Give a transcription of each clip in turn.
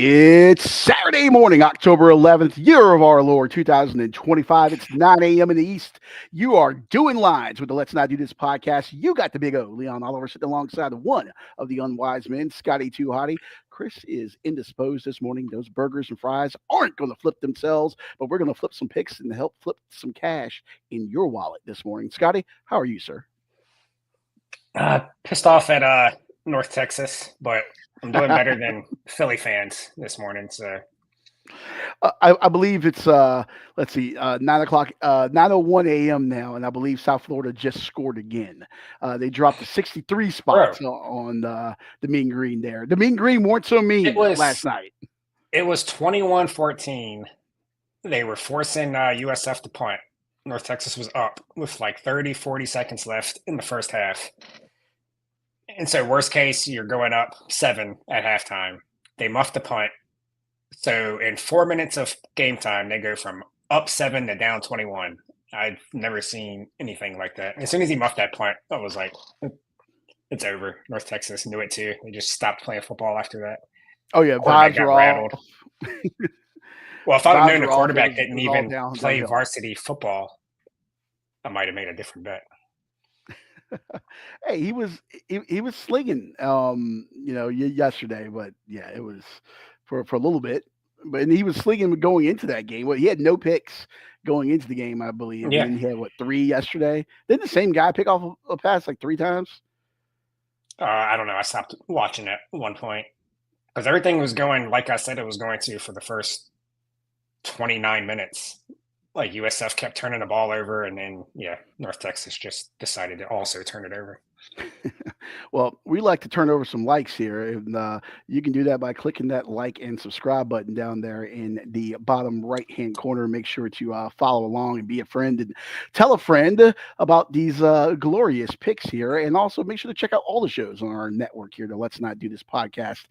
It's Saturday morning, October 11th, year of our Lord 2025. It's 9 a.m. in the East. You are doing lines with the Let's Not Do This podcast. You got the big O, Leon Oliver, sitting alongside one of the unwise men, Scotty Too Hottie. Chris is indisposed this morning. Those burgers and fries aren't going to flip themselves, but we're going to flip some picks and help flip some cash in your wallet this morning. Scotty, how are you, sir? Pissed off at North Texas, but I'm doing better than Philly fans this morning. So I believe it's 9 o'clock, 9:01 a.m. now, and I believe South Florida just scored again. They dropped to 63 spots on the Mean Green there. The Mean Green weren't so mean last night. It was 21-14. They were forcing USF to punt. North Texas was up with like 30, 40 seconds left in the first half. And so worst case, you're going up 7 at halftime. They muffed the punt. So in 4 minutes of game time, they go from up 7 to down 21. I've never seen anything like that. As soon as he muffed that punt, I was like, it's over. North Texas knew it too. They just stopped playing football after that. Oh, yeah. Vibes got rattled. Well, if I'd known the quarterback didn't even play varsity football, I might have made a different bet. Hey, he was slinging, yesterday, but yeah, it was for a little bit. But he was slinging going into that game. Well, he had no picks going into the game, I believe. Yeah. And he had 3 yesterday. Didn't the same guy pick off a pass like 3 times? I don't know. I stopped watching at one point because everything was going like I said it was going to for the first 29 minutes. Like USF kept turning the ball over, and then North Texas just decided to also turn it over. Well, we like to turn over some likes here, and you can do that by clicking that like and subscribe button down there in the bottom right-hand corner. Make sure to follow along and be a friend and tell a friend about these glorious picks here, and also make sure to check out all the shows on our network here, the Let's Not Do This podcast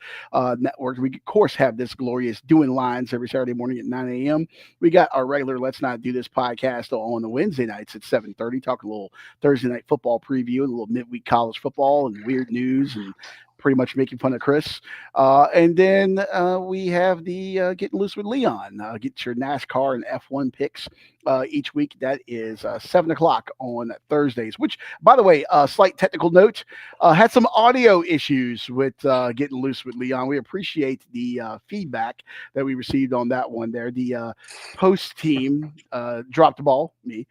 network. We, of course, have this glorious Doing Lines every Saturday morning at 9 a.m. We got our regular Let's Not Do This podcast on the Wednesday nights at 7:30, talking a little Thursday night football preview and a little midweek college football and weird news and pretty much making fun of Chris. And then we have the Getting Loose with Leon. Get your NASCAR and F1 picks each week. That is 7 o'clock on Thursdays, which, by the way, slight technical note, had some audio issues with Getting Loose with Leon. We appreciate the feedback that we received on that one there. The post team dropped the ball, me,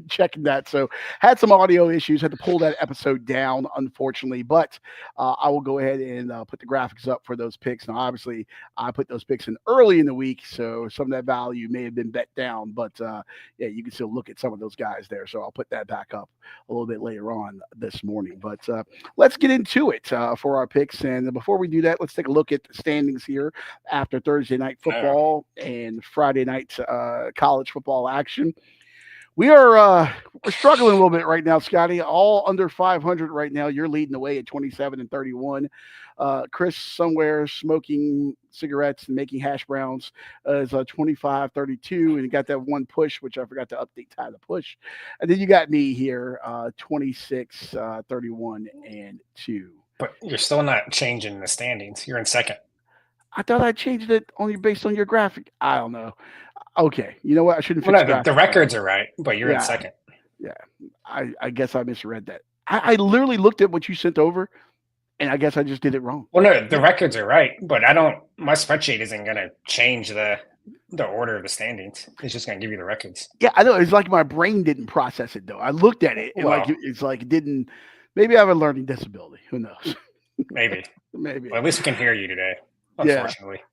checking that. So had some audio issues, had to pull that episode down, unfortunately, but I will go ahead and put the graphics up for those picks. Now, obviously, I put those picks in early in the week, so some of that value may have been bet down. But, you can still look at some of those guys there. So I'll put that back up a little bit later on this morning. But let's get into it for our picks. And before we do that, let's take a look at the standings here after Thursday night football and Friday night college football action. We're struggling a little bit right now, Scotty. All under 500 right now. You're leading the way at 27-31. Chris somewhere smoking cigarettes and making hash browns is 25-32, and got that one push, which I forgot to update time to push. And then you got me here, 26-31 and 2. But you're still not changing the standings. You're in second. I thought I changed it based on your graphic. I don't know. Okay, you know what? I shouldn't fix the records are right, but you're in second. Yeah, I guess I misread that. I literally looked at what you sent over, and I guess I just did it wrong. Well, no, the records are right, but my spreadsheet isn't going to change the order of the standings. It's just going to give you the records. Yeah, I know. It's like my brain didn't process it, though. I looked at it, and it's like it didn't. Maybe I have a learning disability. Who knows? Maybe. Maybe. Well, at least we can hear you today, unfortunately. Yeah.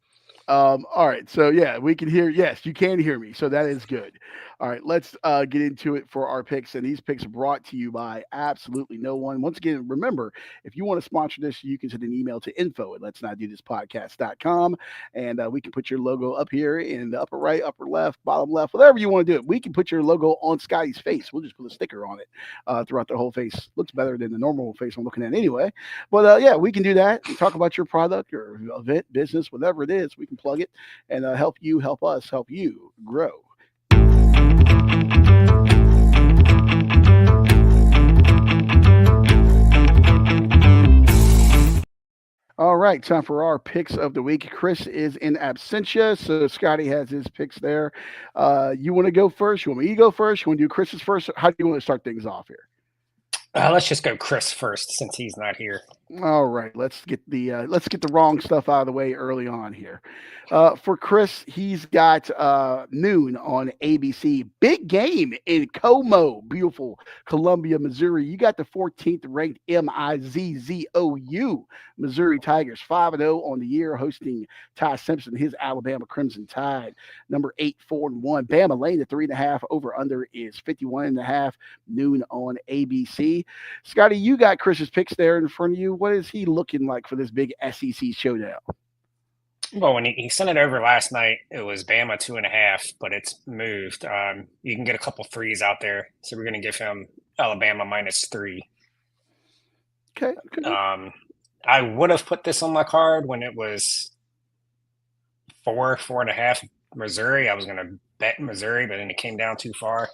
All right. So, we can hear. Yes, you can hear me. So that is good. All right. Let's get into it for our picks. And these picks are brought to you by absolutely no one. Once again, remember, if you want to sponsor this, you can send an email to info@letsnotdothispodcast.com. And we can put your logo up here in the upper right, upper left, bottom left, whatever you want to do it. We can put your logo on Scotty's face. We'll just put a sticker on it throughout the whole face. Looks better than the normal face I'm looking at anyway. But we can do that. Talk about your product or event, business, whatever it is. We can plug it and help you, help us, help you grow. All right, time for our picks of the week. Chris is in absentia, so Scotty has his picks there. You want to go first? You want me to go first? You want to do Chris's first? How do you want to start things off here? Let's just go Chris first since he's not here. All right, let's get the wrong stuff out of the way early on here. For Chris, he's got noon on ABC. Big game in Como, beautiful Columbia, Missouri. You got the 14th ranked Mizzou Missouri Tigers, 5-0 on the year, hosting Ty Simpson, his Alabama Crimson Tide. Number 8, 4-1. Bama laying the 3.5. Over under is 51.5. Noon on ABC. Scotty, you got Chris's picks there in front of you. What is he looking like for this big SEC showdown? Well, when he sent it over last night, it was Bama 2.5, but it's moved. You can get a couple threes out there, so we're going to give him Alabama -3. Okay. I would have put this on my card when it was 4.5 Missouri. I was going to bet Missouri, but then it came down too far.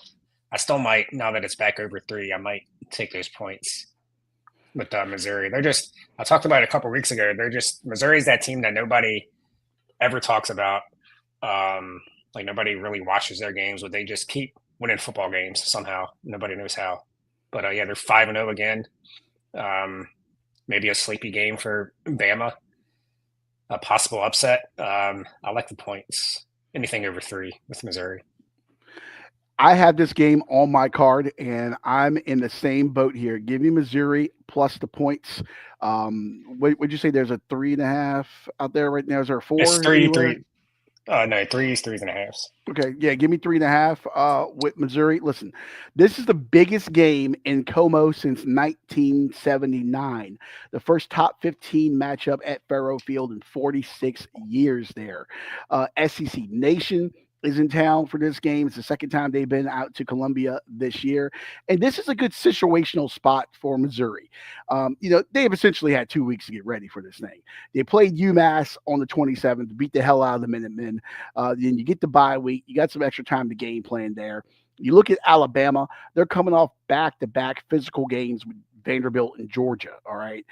I still might, now that it's back over 3, I might take those points with Missouri. I talked about it a couple weeks ago. Missouri's that team that nobody ever talks about. Like nobody really watches their games, but they just keep winning football games somehow. Nobody knows how. But yeah, they're 5-0 again. Maybe a sleepy game for Bama. A possible upset. I like the points. Anything over 3 with Missouri. I have this game on my card, and I'm in the same boat here. Give me Missouri plus the points. Would you say there's a 3.5 out there right now? Is there a 4? It's 3, anywhere? 3. No, 3.5. Okay, yeah, give me 3.5 with Missouri. Listen, this is the biggest game in Como since 1979. The first top 15 matchup at Faro Field in 46 years there. SEC Nation is in town for this game. It's the second time they've been out to Columbia this year. And this is a good situational spot for Missouri. They've essentially had 2 weeks to get ready for this thing. They played UMass on the 27th, beat the hell out of the Minutemen. Then you get the bye week. You got some extra time to game plan there. You look at Alabama, they're coming off back-to-back physical games with Vanderbilt and Georgia, all right?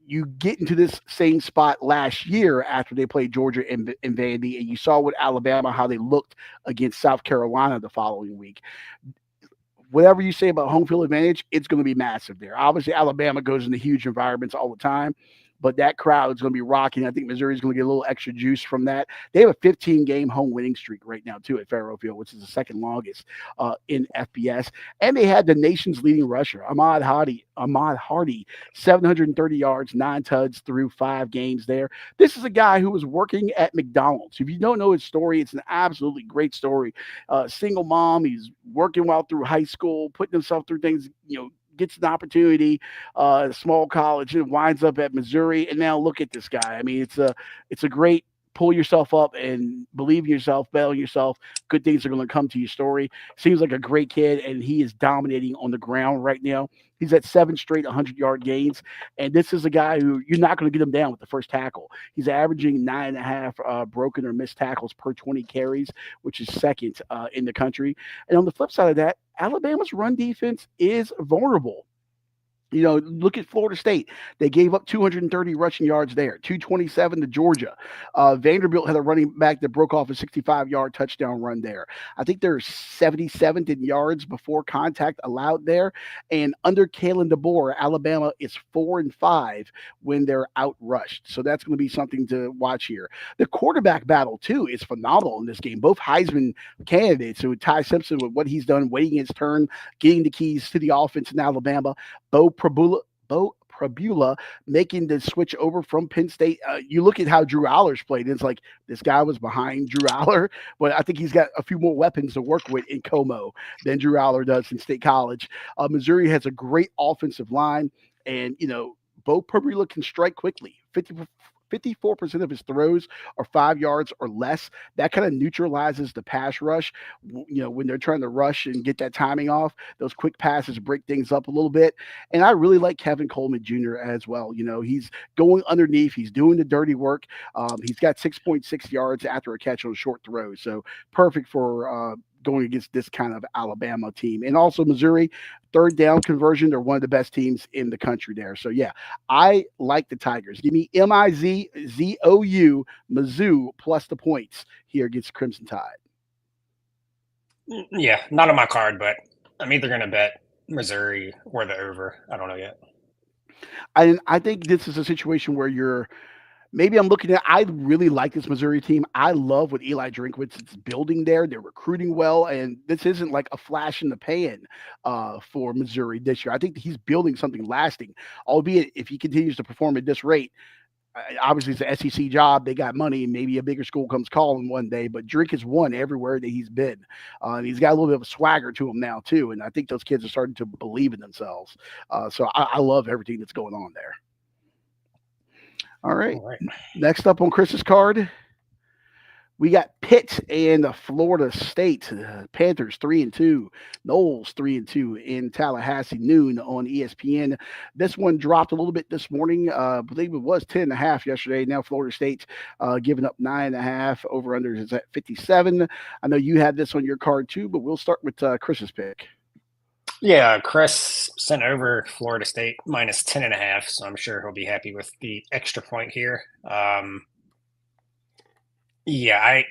You get into this same spot last year after they played Georgia and Vandy, and you saw with Alabama how they looked against South Carolina the following week. Whatever you say about home field advantage, it's going to be massive there. Obviously, Alabama goes into huge environments all the time, but that crowd is going to be rocking. I think Missouri is going to get a little extra juice from that. They have a 15-game home winning streak right now, too, at Faro Field, which is the second longest in FBS. And they had the nation's leading rusher, Ahmad Hardy, 730 yards, 9 tuds through 5 games there. This is a guy who was working at McDonald's. If you don't know his story, it's an absolutely great story. Single mom, he's working while through high school, putting himself through things, gets an opportunity, small college, and winds up at Missouri. And now look at this guy. I mean, it's a great pull yourself up and believe in yourself, bet on yourself. Good things are going to come to your story. Seems like a great kid, and he is dominating on the ground right now. He's at 7 straight 100-yard gains, and this is a guy who you're not going to get him down with the first tackle. He's averaging 9.5 broken or missed tackles per 20 carries, which is second in the country. And on the flip side of that, Alabama's run defense is vulnerable. Look at Florida State. They gave up 230 rushing yards there, 227 to Georgia. Vanderbilt had a running back that broke off a 65-yard touchdown run there. I think they're 77th in yards before contact allowed there. And under Kalen DeBoer, Alabama is 4-5 when they're out rushed. So that's going to be something to watch here. The quarterback battle, too, is phenomenal in this game. Both Heisman candidates, so Ty Simpson with what he's done, waiting his turn, getting the keys to the offense in Alabama. Bo Prabula making the switch over from Penn State. You look at how Drew Aller's played. It's like this guy was behind Drew Aller, but I think he's got a few more weapons to work with in Como than Drew Aller does in State College. Missouri has a great offensive line, and Bo Prabula can strike quickly. 54% of his throws are 5 yards or less. That kind of neutralizes the pass rush. When they're trying to rush and get that timing off, those quick passes break things up a little bit. And I really like Kevin Coleman Jr. as well. He's going underneath. He's doing the dirty work. He's got 6.6 yards after a catch on a short throw. So perfect for going against this kind of Alabama team. And also Missouri, third down conversion, they're one of the best teams in the country there. So yeah, I like the Tigers. Give me Mizou, Mizzou plus the points here against Crimson Tide. Yeah, not on my card, but I'm either going to bet Missouri or the over. I don't know yet. I think this is a situation where maybe I'm looking at. I really like this Missouri team. I love what Eli Drinkwitz is building there. They're recruiting well, and this isn't like a flash in the pan for Missouri this year. I think he's building something lasting. Albeit, if he continues to perform at this rate, obviously it's an SEC job. They got money. Maybe a bigger school comes calling one day. But Drink has won everywhere that he's been. And he's got a little bit of a swagger to him now too. And I think those kids are starting to believe in themselves. So I love everything that's going on there. All right. Next up on Chris's card, we got Pitt and Florida State. Panthers 3-2, Noles 3-2 in Tallahassee, noon on ESPN. This one dropped a little bit this morning. I believe it was 10.5 yesterday. Now Florida State giving up 9.5. Over under is at 57. I know you had this on your card too, but we'll start with Chris's pick. Yeah, Chris sent over Florida State minus 10.5, so I'm sure he'll be happy with the extra point here. Yeah,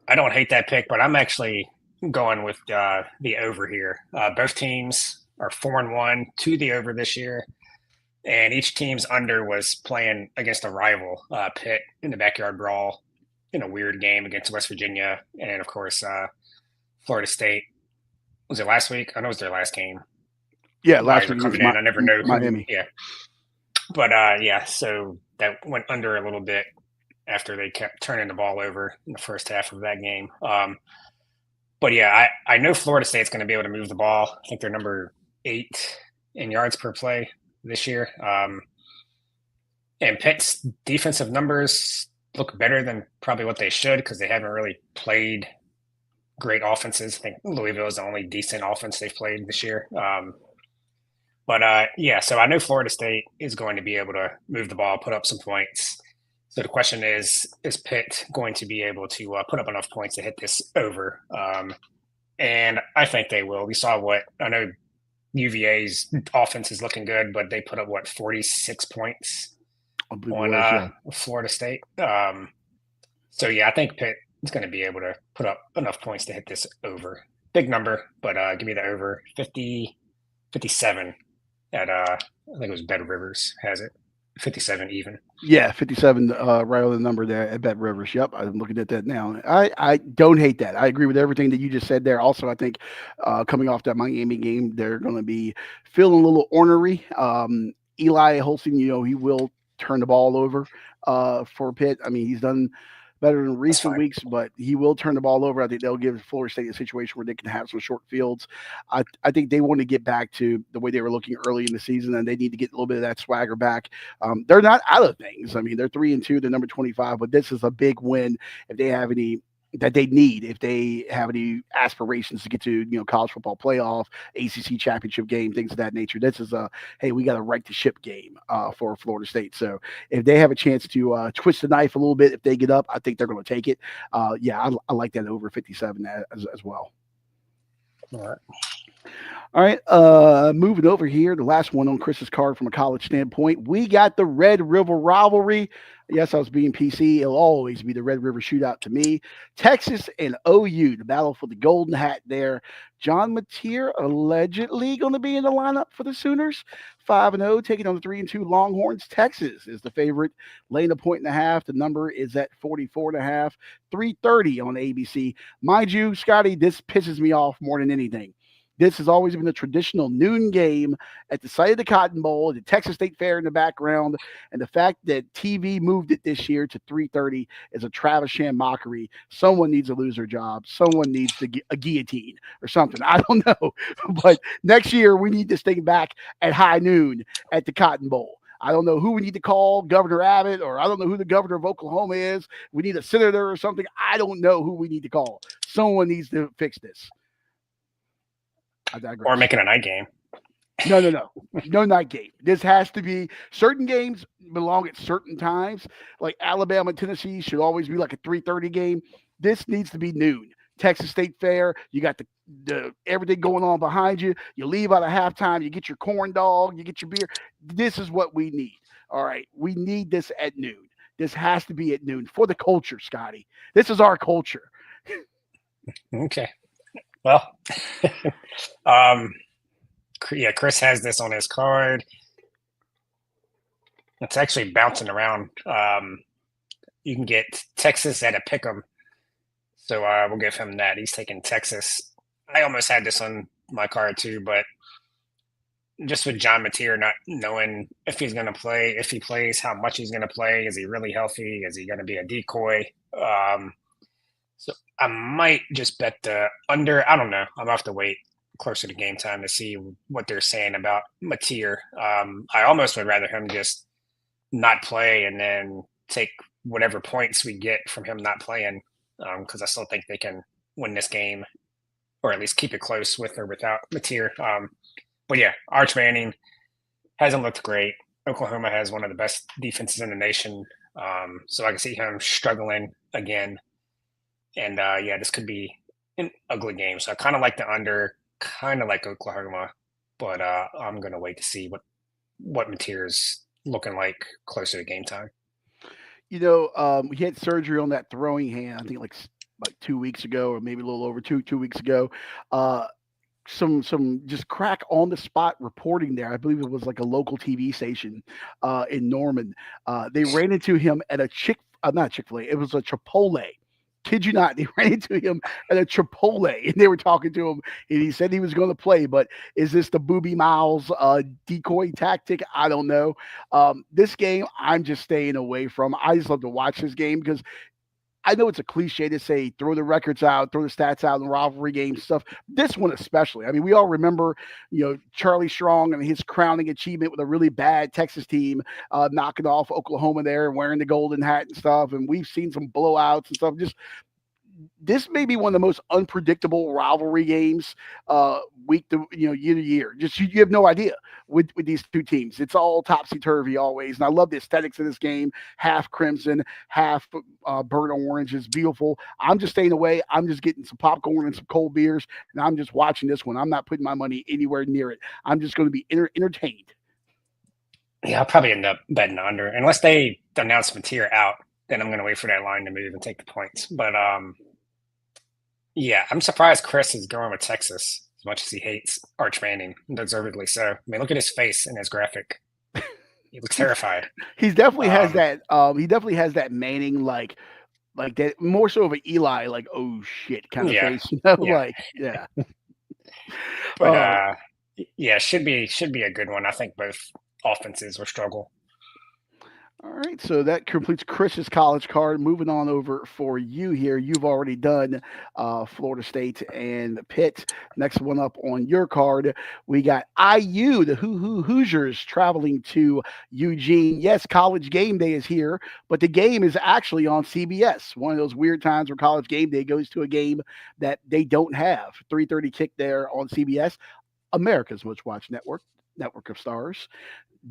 I don't hate that pick, but I'm actually going with the over here. Both teams are 4-1 to the over this year, and each team's under was playing against a rival, Pitt, in the backyard brawl in a weird game against West Virginia, and of course, Florida State. Was it last week? I know it was their last game. Yeah, last week coming in. I never know Miami. Yeah, but yeah, so that went under a little bit after they kept turning the ball over in the first half of that game. But yeah, I know Florida State's going to be able to move the ball. I think they're number 8 in yards per play this year. And Pitt's defensive numbers look better than probably what they should because they haven't really played great offenses. I think Louisville is the only decent offense they've played this year. But yeah, so I know Florida State is going to be able to move the ball, put up some points. So the question is Pitt going to be able to put up enough points to hit this over? And I think they will. We saw I know UVA's offense is looking good, but they put up 46 points on Florida State. So yeah, I think Pitt is going to be able to put up enough points to hit this over. Big number, but give me the over 57 at I think it was Bet Rivers has it. 57 even. Yeah, 57 right on the number there at Bet Rivers. Yep, I'm looking at that now. I don't hate that. I agree with everything that you just said there. Also, I think coming off that Miami game, they're going to be feeling a little ornery. Eli Holstein, he will turn the ball over for Pitt. I mean, he's done better in recent weeks, but he will turn the ball over. I think they'll give Florida State a situation where they can have some short fields. I think they want to get back to the way they were looking early in the season, and they need to get a little bit of that swagger back. They're not out of things. I mean, they're 3-2, they're number 25, but this is a big win if they have any that they need if they have any aspirations to get to college football playoff, ACC championship game, things of that nature. This is hey, we got a right to ship game for Florida State. So if they have a chance to twist the knife a little bit, if they get up, I think they're going to take it. Yeah, I like that over 57 as well. All right, moving over here, the last one on Chris's card from a college standpoint, we got the Red River Rivalry. Yes, I was being PC. It'll always be the Red River Shootout to me. Texas and OU, the battle for the golden hat there. John Mateer allegedly going to be in the lineup for the Sooners. 5-0, taking on the 3-2 Longhorns. Texas is the favorite, laying a 1.5. The number is at 44.5. 3:30 on ABC. Mind you, Scotty, this pisses me off more than anything. This has always been a traditional noon game at the site of the Cotton Bowl, the Texas State Fair in the background, and the fact that TV moved it this year to 3:30 is a Travis Sham mockery. Someone needs to lose their job. Someone needs to get a guillotine or something. I don't know. But next year, we need this thing back at high noon at the Cotton Bowl. I don't know who we need to call, Governor Abbott, or I don't know who the governor of Oklahoma is. We need a senator or something. I don't know who we need to call. Someone needs to fix this. Or making a night game. No night game. This has to be certain games belong at certain times. Like Alabama and Tennessee should always be like a 3:30 game. This needs to be noon. Texas State Fair. You got the everything going on behind you. You leave out of halftime. You get your corn dog. You get your beer. This is what we need. All right, we need this at noon. This has to be at noon for the culture, Scotty. This is our culture. Okay. Well, yeah, Chris has this on his card. It's actually bouncing around. You can get Texas at a pick'em, so we'll give him that. He's taking Texas. I almost had this on my card too, but just with John Mateer not knowing if he's going to play, if he plays, how much he's going to play, is he really healthy? Is he going to be a decoy? So I might just bet the under. I don't know. I'm gonna have to wait closer to game time to see what they're saying about Mateer. I almost would rather him just not play and then take whatever points we get from him not playing, because I still think they can win this game, or at least keep it close with or without Mateer. But yeah, Arch Manning hasn't looked great. Oklahoma has one of the best defenses in the nation, so I can see him struggling again. And yeah, this could be an ugly game. So I kind of like the under, kind of like Oklahoma, but I'm going to wait to see what Mateer's looking like closer to game time. You know, he had surgery on that throwing hand. I think like 2 weeks ago, or maybe a little over two weeks ago. Some just crack on the spot reporting there. I believe it was like a local TV station in Norman. They ran into him at a not Chick-fil-A. It was a Chipotle. Kid you not, they ran into him at a Chipotle and they were talking to him and he said he was going to play, but is this the Booby Miles decoy tactic? I don't know. This game, I'm just staying away from. I just love to watch this game because I know it's a cliche to say throw the records out, throw the stats out in rivalry games stuff. This one especially. I mean, we all remember, Charlie Strong and his crowning achievement with a really bad Texas team knocking off Oklahoma there and wearing the golden hat and stuff. And we've seen some blowouts and stuff. Just this may be one of the most unpredictable rivalry games week to year to year. Just you have no idea with these two teams. It's all topsy turvy always, and I love the aesthetics of this game. Half crimson, half burnt orange. It's beautiful. I'm just staying away. I'm just getting some popcorn and some cold beers, and I'm just watching this one. I'm not putting my money anywhere near it. I'm just going to be entertained. Yeah, I'll probably end up betting under unless they announce Mateer out. Then I'm going to wait for that line to move and take the points. But yeah, I'm surprised Chris is going with Texas as much as he hates Arch Manning, deservedly so. I mean, look at his face in his graphic. He looks terrified. He definitely has that. He definitely has that Manning like that, more so of an Eli, like oh shit kind of face. Yeah. Like yeah. But yeah, should be a good one. I think both offenses will struggle. All right, so that completes Chris's college card. Moving on over for you here. You've already done Florida State and Pitt. Next one up on your card, we got IU, the Hoosiers, traveling to Eugene. Yes, college game day is here, but the game is actually on CBS. One of those weird times where college game day goes to a game that they don't have. 3:30 kick there on CBS, America's Most Watched Network of Stars.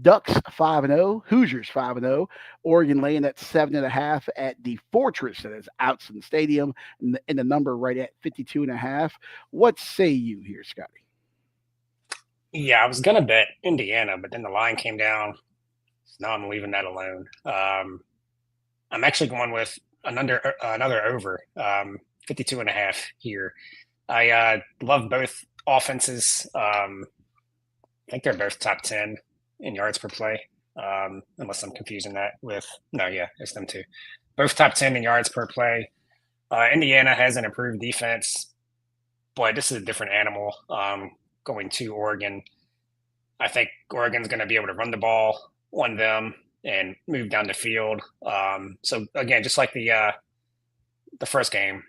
Ducks 5-0, Hoosiers 5-0, Oregon laying at 7.5 at the Fortress that is Outson Stadium, and the number right at 52.5. What say you here, Scotty? Yeah, I was gonna bet Indiana, but then the line came down, so now I'm leaving that alone. I'm actually going with another over, 52.5 here. I love both offenses. I think they're both top 10 in yards per play, unless I'm confusing that with it's them too. Both top 10 in yards per play. Indiana has an improved defense, but this is a different animal going to Oregon. I think Oregon's going to be able to run the ball on them and move down the field. So again, just like the first game,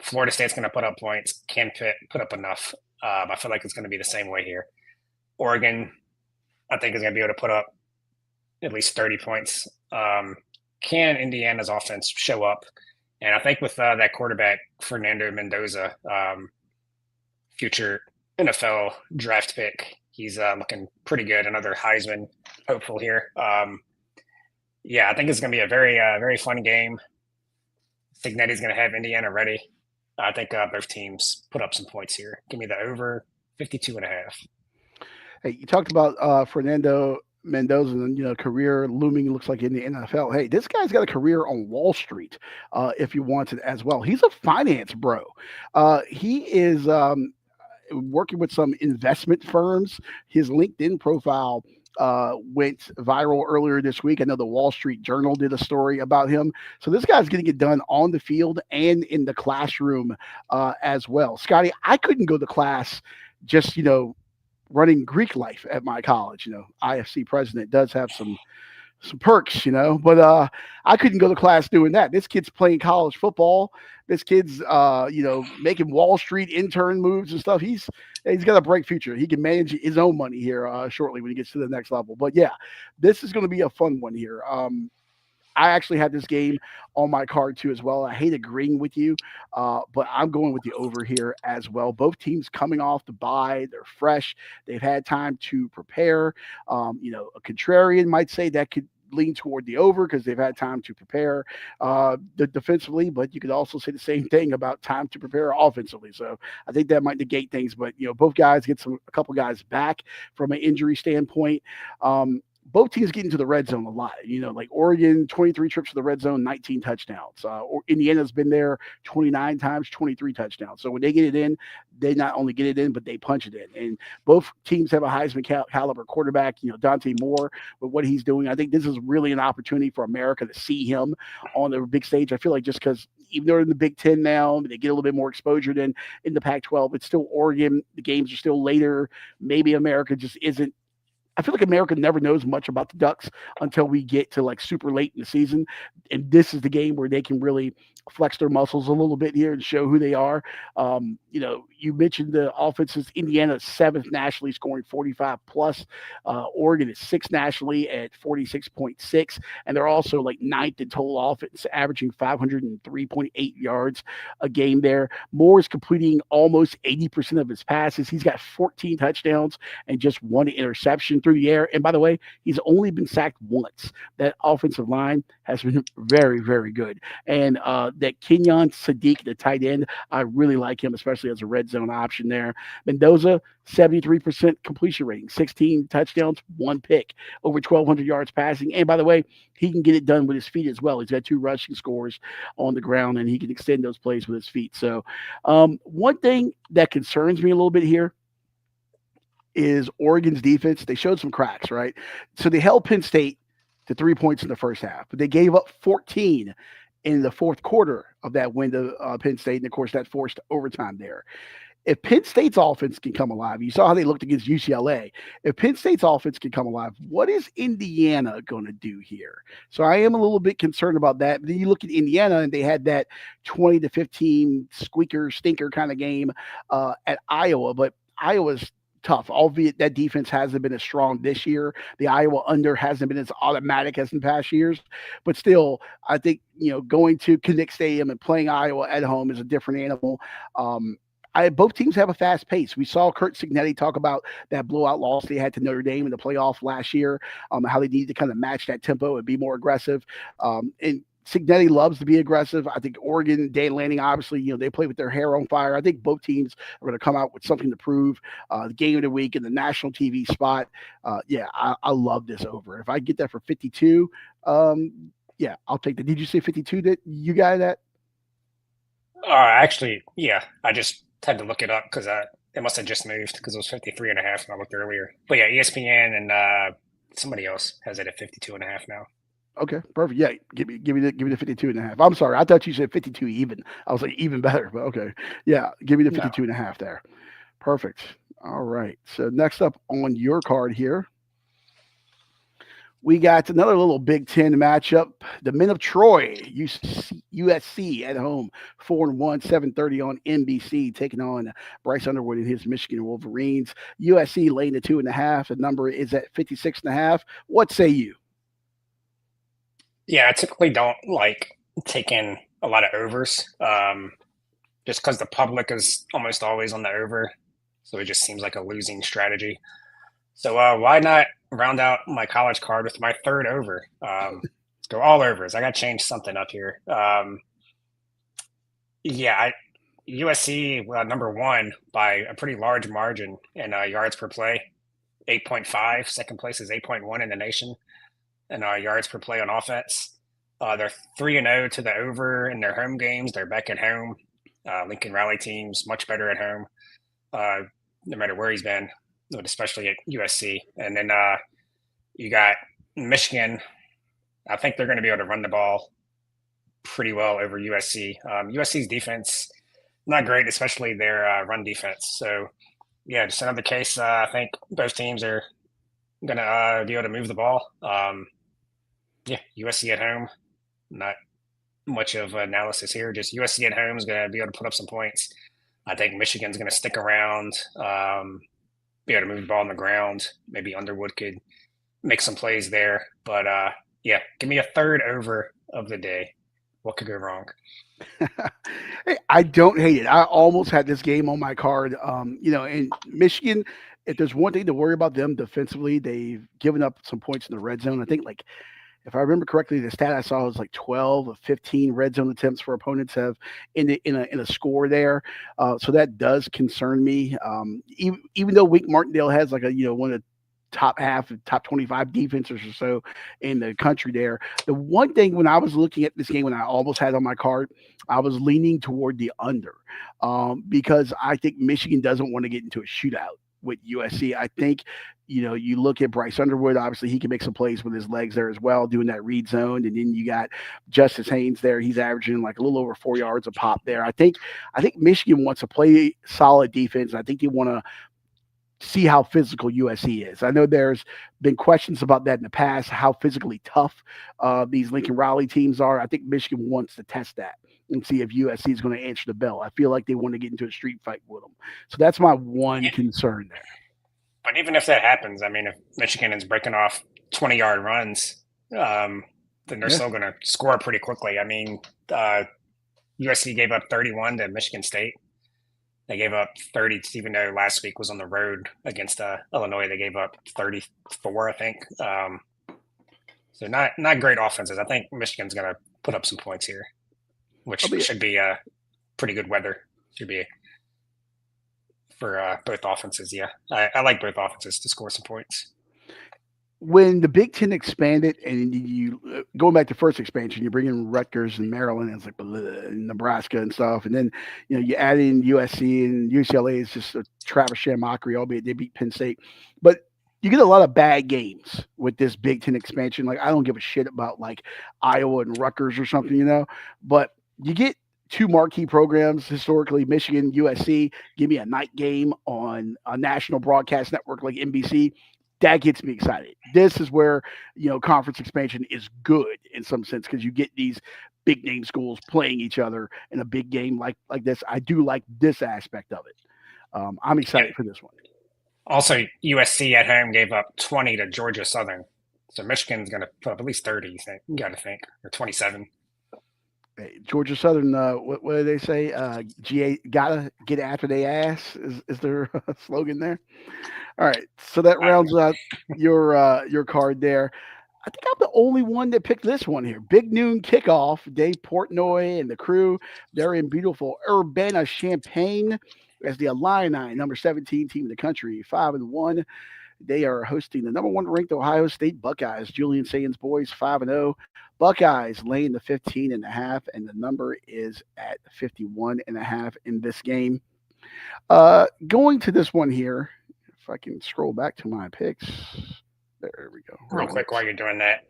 Florida State's going to put up points. Can Pitt put up enough? I feel like it's going to be the same way here. Oregon, I think, is going to be able to put up at least 30 points. Can Indiana's offense show up? And I think with that quarterback, Fernando Mendoza, future NFL draft pick, he's looking pretty good. Another Heisman hopeful here. Yeah, I think it's going to be a very, very fun game. Signetti's going to have Indiana ready. I think both teams put up some points here. Give me the over 52.5. Hey, you talked about Fernando Mendoza and career looming looks like in the NFL. Hey, this guy's got a career on Wall Street if you want it as well. He's a finance bro. He is working with some investment firms. His LinkedIn profile went viral earlier this week. I know the Wall Street Journal did a story about him. So this guy's getting it done on the field and in the classroom as well. Scotty, I couldn't go to class just, running Greek life at my college. IFC president does have some perks, but I couldn't go to class doing that. This kid's playing college football. This kid's making Wall Street intern moves and stuff. He's got a bright future. He can manage his own money here shortly when he gets to the next level. But yeah, this is going to be a fun one here. I actually had this game on my card too as well. I hate agreeing with you, but I'm going with the over here as well. Both teams coming off the bye, they're fresh. They've had time to prepare. A contrarian might say that could lean toward the over because they've had time to prepare defensively, but you could also say the same thing about time to prepare offensively. So I think that might negate things, but both guys get a couple guys back from an injury standpoint. Both teams get into the red zone a lot. Like Oregon, 23 trips to the red zone, 19 touchdowns. Indiana's been there 29 times, 23 touchdowns. So when they get it in, they not only get it in, but they punch it in. And both teams have a Heisman caliber quarterback, Dante Moore, with what he's doing. I think this is really an opportunity for America to see him on the big stage. I feel like just because even though they're in the Big Ten now, they get a little bit more exposure than in the Pac-12. It's still Oregon. The games are still later. Maybe America just isn't. I feel like America never knows much about the Ducks until we get to like super late in the season. And this is the game where they can really flex their muscles a little bit here and show who they are. You mentioned the offenses. Indiana seventh nationally, scoring 45 plus. Oregon is sixth nationally at 46.6, and they're also like ninth in total offense, averaging 503.8 yards a game. There, Moore is completing almost 80% of his passes. He's got 14 touchdowns and just one interception through the air. And by the way, he's only been sacked once. That offensive line has been very, very good. And that Kenyon Sadiq, the tight end, I really like him, especially as a red zone option there. Mendoza, 73% completion rating, 16 touchdowns, one pick, over 1,200 yards passing. And by the way, he can get it done with his feet as well. He's got 2 rushing scores on the ground, and he can extend those plays with his feet. So one thing that concerns me a little bit here is Oregon's defense. They showed some cracks, right? So they held Penn State to 3 points in the first half, but they gave up 14 in the fourth quarter of that win to Penn State. And of course, that forced overtime there. If Penn State's offense can come alive, you saw how they looked against UCLA. If Penn State's offense can come alive, what is Indiana going to do here? So I am a little bit concerned about that. But then you look at Indiana, and they had that 20-15 squeaker, stinker kind of game at Iowa. But Iowa's tough, albeit that defense hasn't been as strong this year. The Iowa under hasn't been as automatic as in past years. But still, I think, going to Kinnick Stadium and playing Iowa at home is a different animal. Both teams have a fast pace. We saw Curt Cignetti talk about that blowout loss they had to Notre Dame in the playoff last year, how they need to kind of match that tempo and be more aggressive. And Cignetti loves to be aggressive. I think Oregon, Dan Lanning, obviously, they play with their hair on fire. I think both teams are going to come out with something to prove. The game of the week in the national TV spot. I love this over. If I get that for 52, I'll take that. Did you say 52 that you got that? Actually, yeah. I just had to look it up because it must have just moved because it was 53.5 when I looked earlier. But yeah, ESPN and somebody else has it at 52.5 now. Okay, perfect. Yeah, give me the 52.5. I'm sorry, I thought you said 52 even. I was like, even better, but okay. Yeah, give me the 52.5 there. Perfect. All right. So next up on your card here, we got another little Big Ten matchup. The men of Troy, USC at home, 4-1, 7:30 on NBC, taking on Bryce Underwood and his Michigan Wolverines. USC laying the 2.5. The number is at 56.5. What say you? Yeah, I typically don't like taking a lot of overs, just because the public is almost always on the over. So it just seems like a losing strategy. So why not round out my college card with my third over? Let's go all overs. I got to change something up here. USC number one by a pretty large margin in yards per play, 8.5. Second place is 8.1 in the nation, and yards per play on offense. They're 3-0 to the over in their home games. They're back at home. Lincoln Riley team's much better at home, no matter where he's been, but especially at USC. And then you got Michigan. I think they're going to be able to run the ball pretty well over USC. USC's defense, not great, especially their run defense. So, yeah, just another case. I think both teams are going to be able to move the ball. Yeah, USC at home. Not much of analysis here. Just USC at home is going to be able to put up some points. I think Michigan's going to stick around, be able to move the ball on the ground. Maybe Underwood could make some plays there. But, yeah, give me a third over of the day. What could go wrong? Hey, I don't hate it. I almost had this game on my card. In Michigan, if there's one thing to worry about them defensively, they've given up some points in the red zone. I think, like, if I remember correctly, the stat I saw was like 12 of 15 red zone attempts for opponents have in a score there. So that does concern me. Even though Wink Martindale has like one of the top 25 defenses or so in the country there. The one thing when I was looking at this game, when I almost had on my card, I was leaning toward the under because I think Michigan doesn't want to get into a shootout with USC. I think, you look at Bryce Underwood, obviously he can make some plays with his legs there as well, doing that read zone. And then you got Justice Haynes there. He's averaging like a little over 4 yards a pop there. I think Michigan wants to play solid defense. I think they want to see how physical USC is. I know there's been questions about that in the past, how physically tough these Lincoln Riley teams are. I think Michigan wants to test that and see if USC is going to answer the bell. I feel like they want to get into a street fight with them. So that's my one concern there. But even if that happens, I mean, if Michigan is breaking off 20-yard runs, then they're still going to score pretty quickly. I mean, USC gave up 31 to Michigan State. They gave up 30, even though last week was on the road against Illinois. They gave up 34, I think. So not great offenses. I think Michigan's going to put up some points here, which should be pretty good weather. Should be for both offenses. Yeah, I like both offenses to score some points. When the Big Ten expanded, and you going back to first expansion, you bring in Rutgers and Maryland, and it's like and Nebraska and stuff, and then you add in USC and UCLA is just a Travis mockery, albeit they beat Penn State, but you get a lot of bad games with this Big Ten expansion. Like I don't give a shit about like Iowa and Rutgers or something, but you get two marquee programs historically, Michigan, USC. Give me a night game on a national broadcast network like NBC. That gets me excited. This is where, conference expansion is good in some sense because you get these big name schools playing each other in a big game like this. I do like this aspect of it. I'm excited for this one. Also, USC at home gave up 20 to Georgia Southern. So Michigan's going to put up at least 30, you got to think, or 27. Hey, Georgia Southern, what do they say? GA gotta get after they ass is their slogan there. All right, so that rounds out your card there. I think I'm the only one that picked this one here. Big noon kickoff. Dave Portnoy and the crew. They're in beautiful Urbana, Champaign, as the Illini, number 17 team in the country, 5-1. They are hosting the number one ranked Ohio State Buckeyes. Julian Sagan's boys, 5-0. Buckeyes laying the 15.5, and the number is at 51.5 in this game. Going to this one here, if I can scroll back to my picks. There we go. Real quick while you're doing that.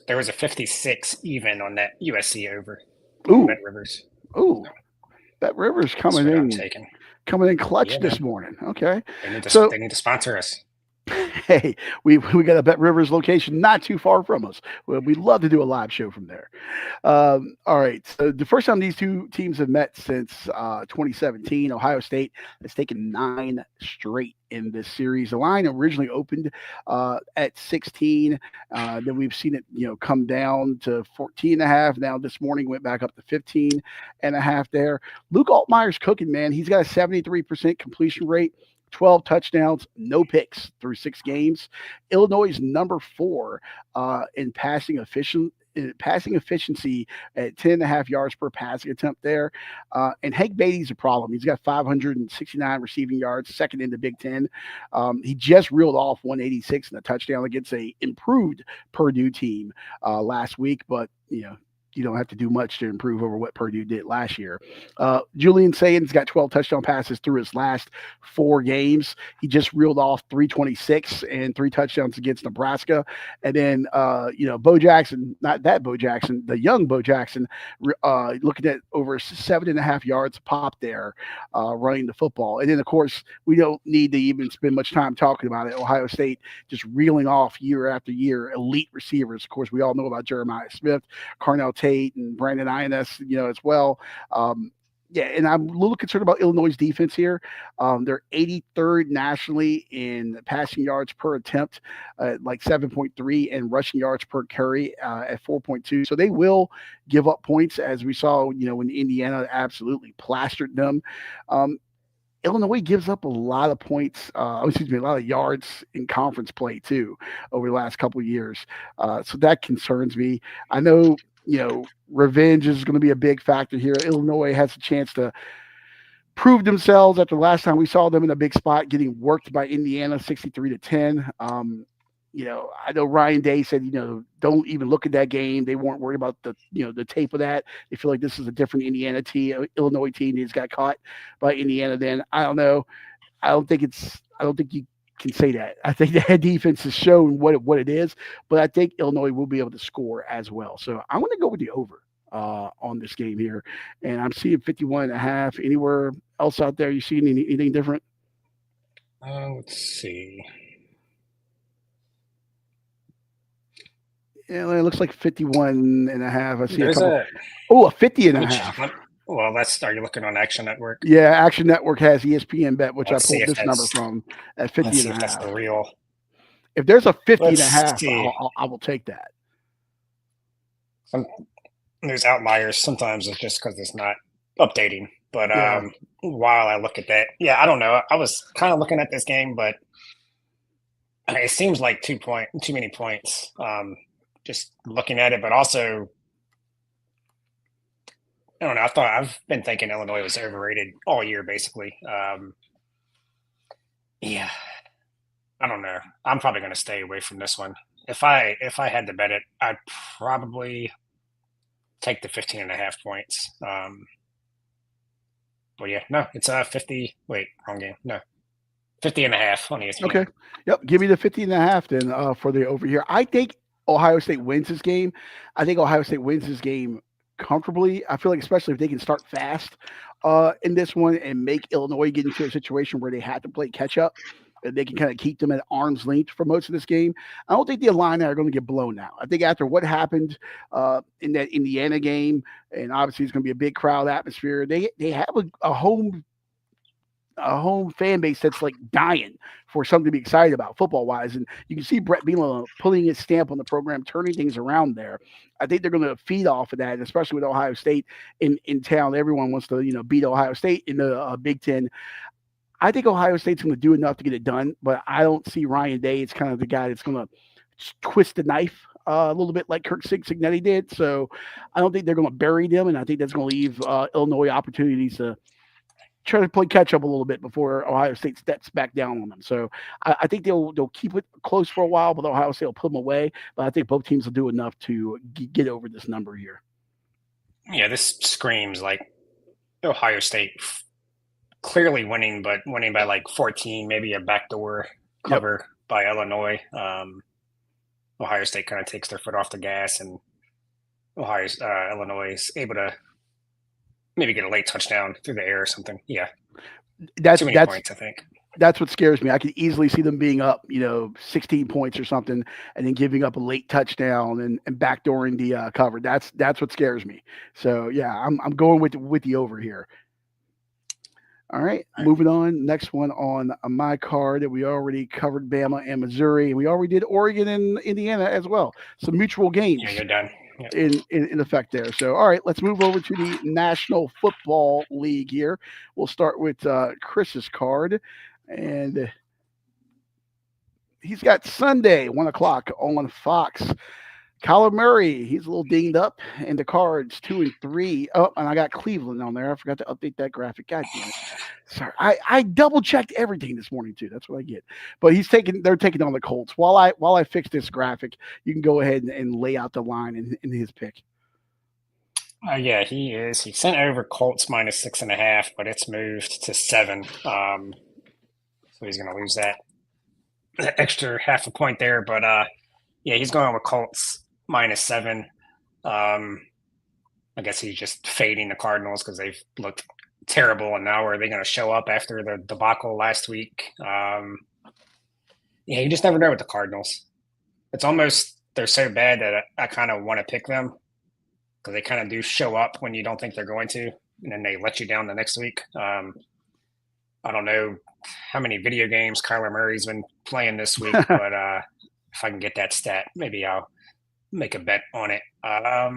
There was a 56 even on that USC over. Ooh. Bet Rivers. Ooh. Bet Rivers coming in clutch this morning. Okay. They need to sponsor us. Hey, we got a Bet Rivers location not too far from us. We'd love to do a live show from there. All right. So the first time these two teams have met since 2017, Ohio State has taken 9 straight in this series. The line originally opened at 16. Then we've seen it, come down to 14.5. Now this morning went back up to 15.5 there. Luke Altmaier's cooking, man. He's got a 73% completion rate. 12 touchdowns, no picks through 6 games. Illinois is number 4 in passing passing efficiency at 10.5 yards per passing attempt there. And Hank Beatty's a problem. He's got 569 receiving yards, second in the Big Ten. He just reeled off 186 in a touchdown against a improved Purdue team last week, but you don't have to do much to improve over what Purdue did last year. Julian Sagan's got 12 touchdown passes through his last 4 games. He just reeled off 326 and 3 touchdowns against Nebraska. And then, Bo Jackson, not that Bo Jackson, the young Bo Jackson, looking at over 7.5 yards pop there, running the football. And then, of course, we don't need to even spend much time talking about it. Ohio State just reeling off year after year elite receivers. Of course, we all know about Jeremiah Smith, Carnell Tate, and Brandon Ines, as well. And I'm a little concerned about Illinois' defense here. They're 83rd nationally in passing yards per attempt, like 7.3, and rushing yards per carry at 4.2. So they will give up points, as we saw, when Indiana absolutely plastered them. Illinois gives up a lot of points, a lot of yards in conference play too over the last couple of years. So that concerns me. I know, revenge is going to be a big factor here. Illinois has a chance to prove themselves after the last time we saw them in a big spot, getting worked by Indiana 63-10. I know Ryan Day said, don't even look at that game. They weren't worried about the tape of that. They feel like this is a different Indiana team, Illinois team that just got caught by Indiana. Then I don't know. I don't think you can say that. I think that defense has shown what it is, but I think Illinois will be able to score as well. So I'm going to go with the over on this game here, and I'm seeing 51.5. Anywhere else out there you see anything different? Let's see. Yeah, it looks like 51.5. I see There's a 50.5. Well, are you looking on Action Network? Yeah, Action Network has ESPN bet, which Let's I pulled this number from at 50.5. Let's see if that's the real. If there's a 50.5, I will take that. There's outliers. Sometimes it's just because it's not updating. But Yeah. While I look at that, I don't know. I was kind of looking at this game, but it seems like too many points. Just looking at it, but also, I don't know. I've been thinking Illinois was overrated all year, basically. I don't know. I'm probably going to stay away from this one. If I had to bet it, I'd probably take the 15.5 points. But no, it's 50. Wait, wrong game. No, 50.5 on ESPN. Okay. Yep. Give me the 50.5 then for the over here. I think Ohio State wins this game. I think Ohio State wins this game comfortably. I feel like, especially if they can start fast in this one and make Illinois get into a situation where they have to play catch up, and they can kind of keep them at arm's length for most of this game. I don't think the Illini are going to get blown out. I think after what happened in that Indiana game, and obviously it's going to be a big crowd atmosphere, they have a home fan base that's like dying for something to be excited about football wise. And you can see Brett Bielema putting his stamp on the program, turning things around there. I think they're going to feed off of that, especially with Ohio State in town. Everyone wants to, beat Ohio State in the Big Ten. I think Ohio State's going to do enough to get it done, but I don't see Ryan Day. It's kind of the guy that's going to twist the knife a little bit like Kirk Cignetti did. So I don't think they're going to bury them. And I think that's going to leave Illinois opportunities to try to play catch up a little bit before Ohio State steps back down on them. So I think they'll keep it close for a while, but Ohio State will put them away. But I think both teams will do enough to get over this number here. Yeah, this screams like Ohio State clearly winning, but winning by like 14, maybe a backdoor cover by Illinois. Ohio State kind of takes their foot off the gas, and Illinois is able to maybe get a late touchdown through the air or something. Yeah. That's too many points, I think. That's what scares me. I could easily see them being up, 16 points or something, and then giving up a late touchdown and backdooring the cover. That's what scares me. So yeah, I'm going with the over here. All right, moving on. Next one on my card that we already covered Bama and Missouri, and we already did Oregon and Indiana as well. Some mutual games. Yeah, you're done. In effect there. So, all right, let's move over to the National Football League here. We'll start with Chris's card, and he's got Sunday, 1 o'clock on Fox. Kyler Murray, he's a little dinged up, and the Cards 2-3. Oh, and I got Cleveland on there. I forgot to update that graphic. God damn it! Sorry, I double checked everything this morning too. That's what I get. But they're taking on the Colts. While I fix this graphic, you can go ahead and lay out the line in his pick. Yeah, he is. He sent over Colts minus 6.5, but it's moved to 7. So he's going to lose that extra half a point there. But yeah, he's going with Colts minus 7. I guess he's just fading the Cardinals because they've looked terrible. And now are they going to show up after the debacle last week? Yeah, you just never know with the Cardinals. It's almost they're so bad that I kind of want to pick them because they kind of do show up when you don't think they're going to, and then they let you down the next week. I don't know how many video games Kyler Murray's been playing this week, but if I can get that stat, maybe I'll make a bet on it. I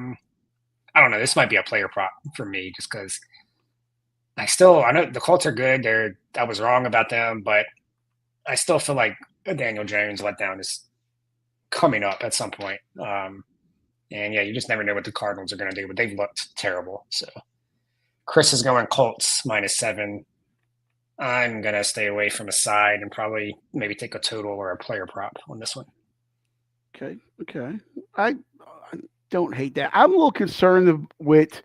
don't know. This might be a player prop for me just because I know the Colts are good. I was wrong about them, but I still feel like a Daniel Jones letdown is coming up at some point. And yeah, you just never know what the Cardinals are going to do, but they've looked terrible. So Chris is going Colts minus 7. I'm going to stay away from a side and probably maybe take a total or a player prop on this one. Okay. I don't hate that. I'm a little concerned with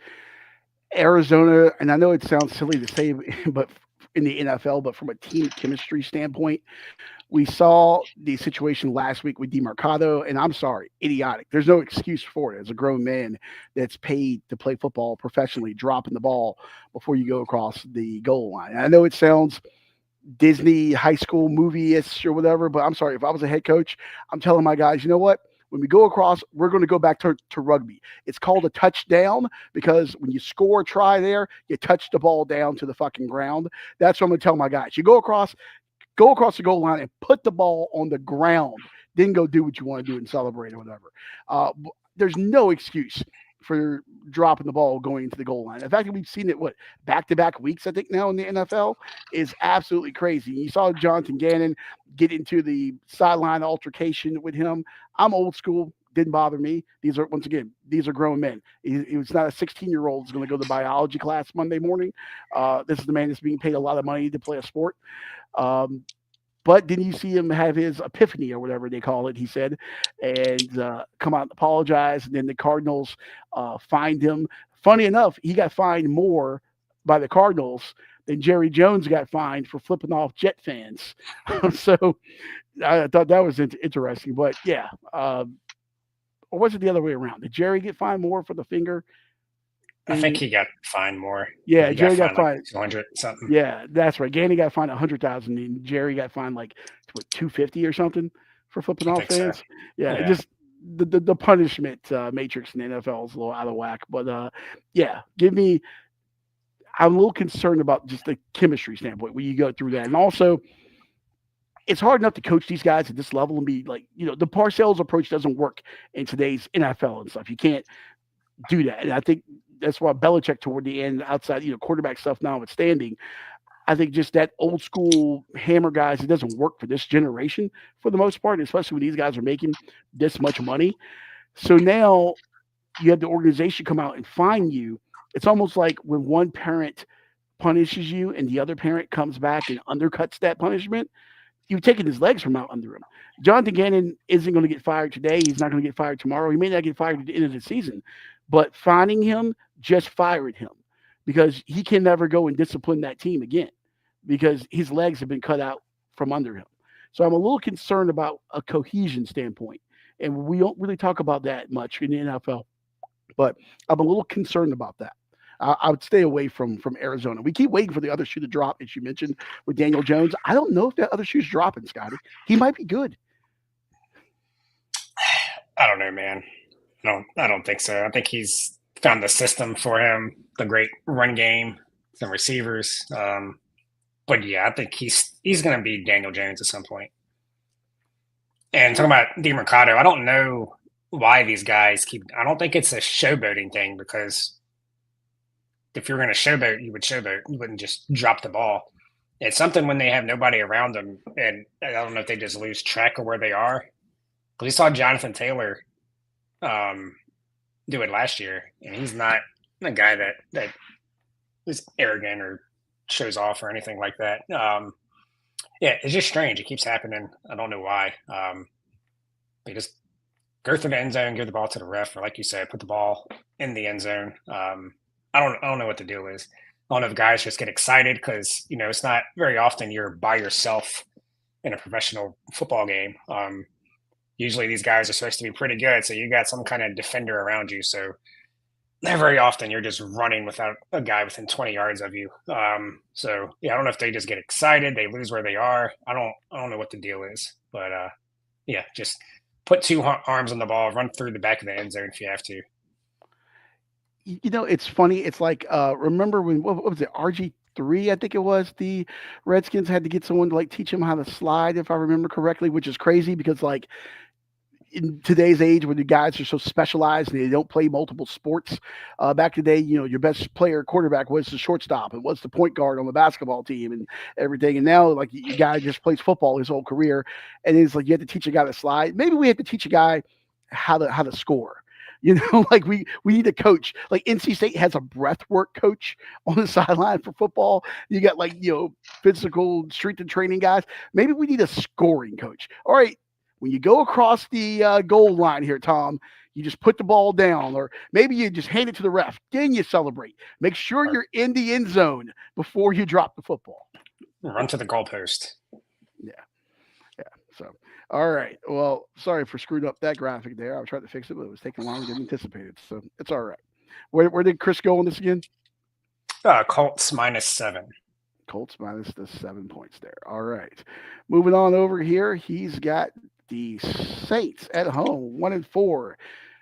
Arizona, and I know it sounds silly to say, but in the NFL, but from a team chemistry standpoint, we saw the situation last week with DeMarcado, and I'm sorry, idiotic. There's no excuse for it as a grown man that's paid to play football professionally, dropping the ball before you go across the goal line. I know it sounds Disney high school movie-ish or whatever, but I'm sorry, if I was a head coach, I'm telling my guys, you know what? When we go across, we're going to go back to rugby. It's called a touchdown because when you score a try there, you touch the ball down to the fucking ground. That's what I'm going to tell my guys. You go across the goal line and put the ball on the ground. Then go do what you want to do and celebrate or whatever. There's no excuse for dropping the ball going into the goal line. The fact that we've seen it, back-to-back weeks, I think now in the NFL is absolutely crazy. You saw Jonathan Gannon get into the sideline altercation with him. I'm old school. Didn't bother me. These are grown men. He was not a 16-year-old who's going to go to biology class Monday morning. This is the man that's being paid a lot of money to play a sport. But didn't you see him have his epiphany or whatever they call it, he said, and come out and apologize. And then the Cardinals fined him. Funny enough, he got fined more by the Cardinals than Jerry Jones got fined for flipping off Jet fans. So I thought that was interesting. But, yeah, or was it the other way around? Did Jerry get fined more for the finger? I think he got fined more. Yeah, Jerry got fined like 200 something. Yeah, that's right. Ganny got fined 100,000, and Jerry got fined like 250 or something for flipping off fans. So. Yeah, just the punishment matrix in the NFL is a little out of whack. But yeah, I'm a little concerned about just the chemistry standpoint when you go through that, and also it's hard enough to coach these guys at this level and be like, the Parcells approach doesn't work in today's NFL and stuff. You can't do that, and I think that's why Belichick toward the end, outside, quarterback stuff notwithstanding, I think just that old school hammer guys, it doesn't work for this generation for the most part, especially when these guys are making this much money. So now you have the organization come out and fine you. It's almost like when one parent punishes you and the other parent comes back and undercuts that punishment, you've taken his legs from out under him. Jonathan Gannon isn't going to get fired today. He's not going to get fired tomorrow. He may not get fired at the end of the season. But fining him just fired him because he can never go and discipline that team again because his legs have been cut out from under him. So I'm a little concerned about a cohesion standpoint. And we don't really talk about that much in the NFL. But I'm a little concerned about that. I would stay away from Arizona. We keep waiting for the other shoe to drop, as you mentioned, with Daniel Jones. I don't know if that other shoe's dropping, Scotty. He might be good. I don't know, man. I don't think so. I think he's found the system for him, the great run game, some receivers. But yeah, I think he's going to be Daniel Jones at some point. And talking about DeMarcado, I don't know why these guys I don't think it's a showboating thing because if you're going to showboat, you would showboat. You wouldn't just drop the ball. It's something when they have nobody around them, and I don't know if they just lose track of where they are. We saw Jonathan Taylor do it last year, and he's not a guy that is arrogant or shows off or anything like that. Yeah, it's just strange. It keeps happening. I don't know why. They just go through the end zone, give the ball to the ref, or like you said, put the ball in the end zone. I don't know what the deal is. I don't know if guys just get excited because it's not very often you're by yourself in a professional football game. Usually these guys are supposed to be pretty good, so you got some kind of defender around you. So not very often you're just running without a guy within 20 yards of you. So yeah, I don't know if they just get excited, they lose where they are. I don't know what the deal is, but yeah, just put two arms on the ball, run through the back of the end zone if you have to. It's funny. It's like remember when what was it? RG3, I think it was. The Redskins had to get someone to like teach them how to slide, if I remember correctly, which is crazy because like in today's age when the guys are so specialized and they don't play multiple sports. Back in the day, your best player quarterback was the shortstop and was the point guard on the basketball team and everything. And now, like, your guy just plays football his whole career, and it's like you have to teach a guy to slide. Maybe we have to teach a guy how to score. Like we need a coach. Like NC State has a breath work coach on the sideline for football. You got like physical strength and training guys. Maybe we need a scoring coach. All right, when you go across the goal line here, Tom, you just put the ball down, or maybe you just hand it to the ref. Then you celebrate. Make sure you're in the end zone before you drop the football. Run to the goalpost. Yeah. So, all right. Well, sorry for screwing up that graphic there. I was trying to fix it, but it was taking longer than anticipated. So it's all right. Where did Chris go on this again? Colts -7. Colts minus the 7 points there. All right. Moving on over here, he's got the Saints at home, 1-4.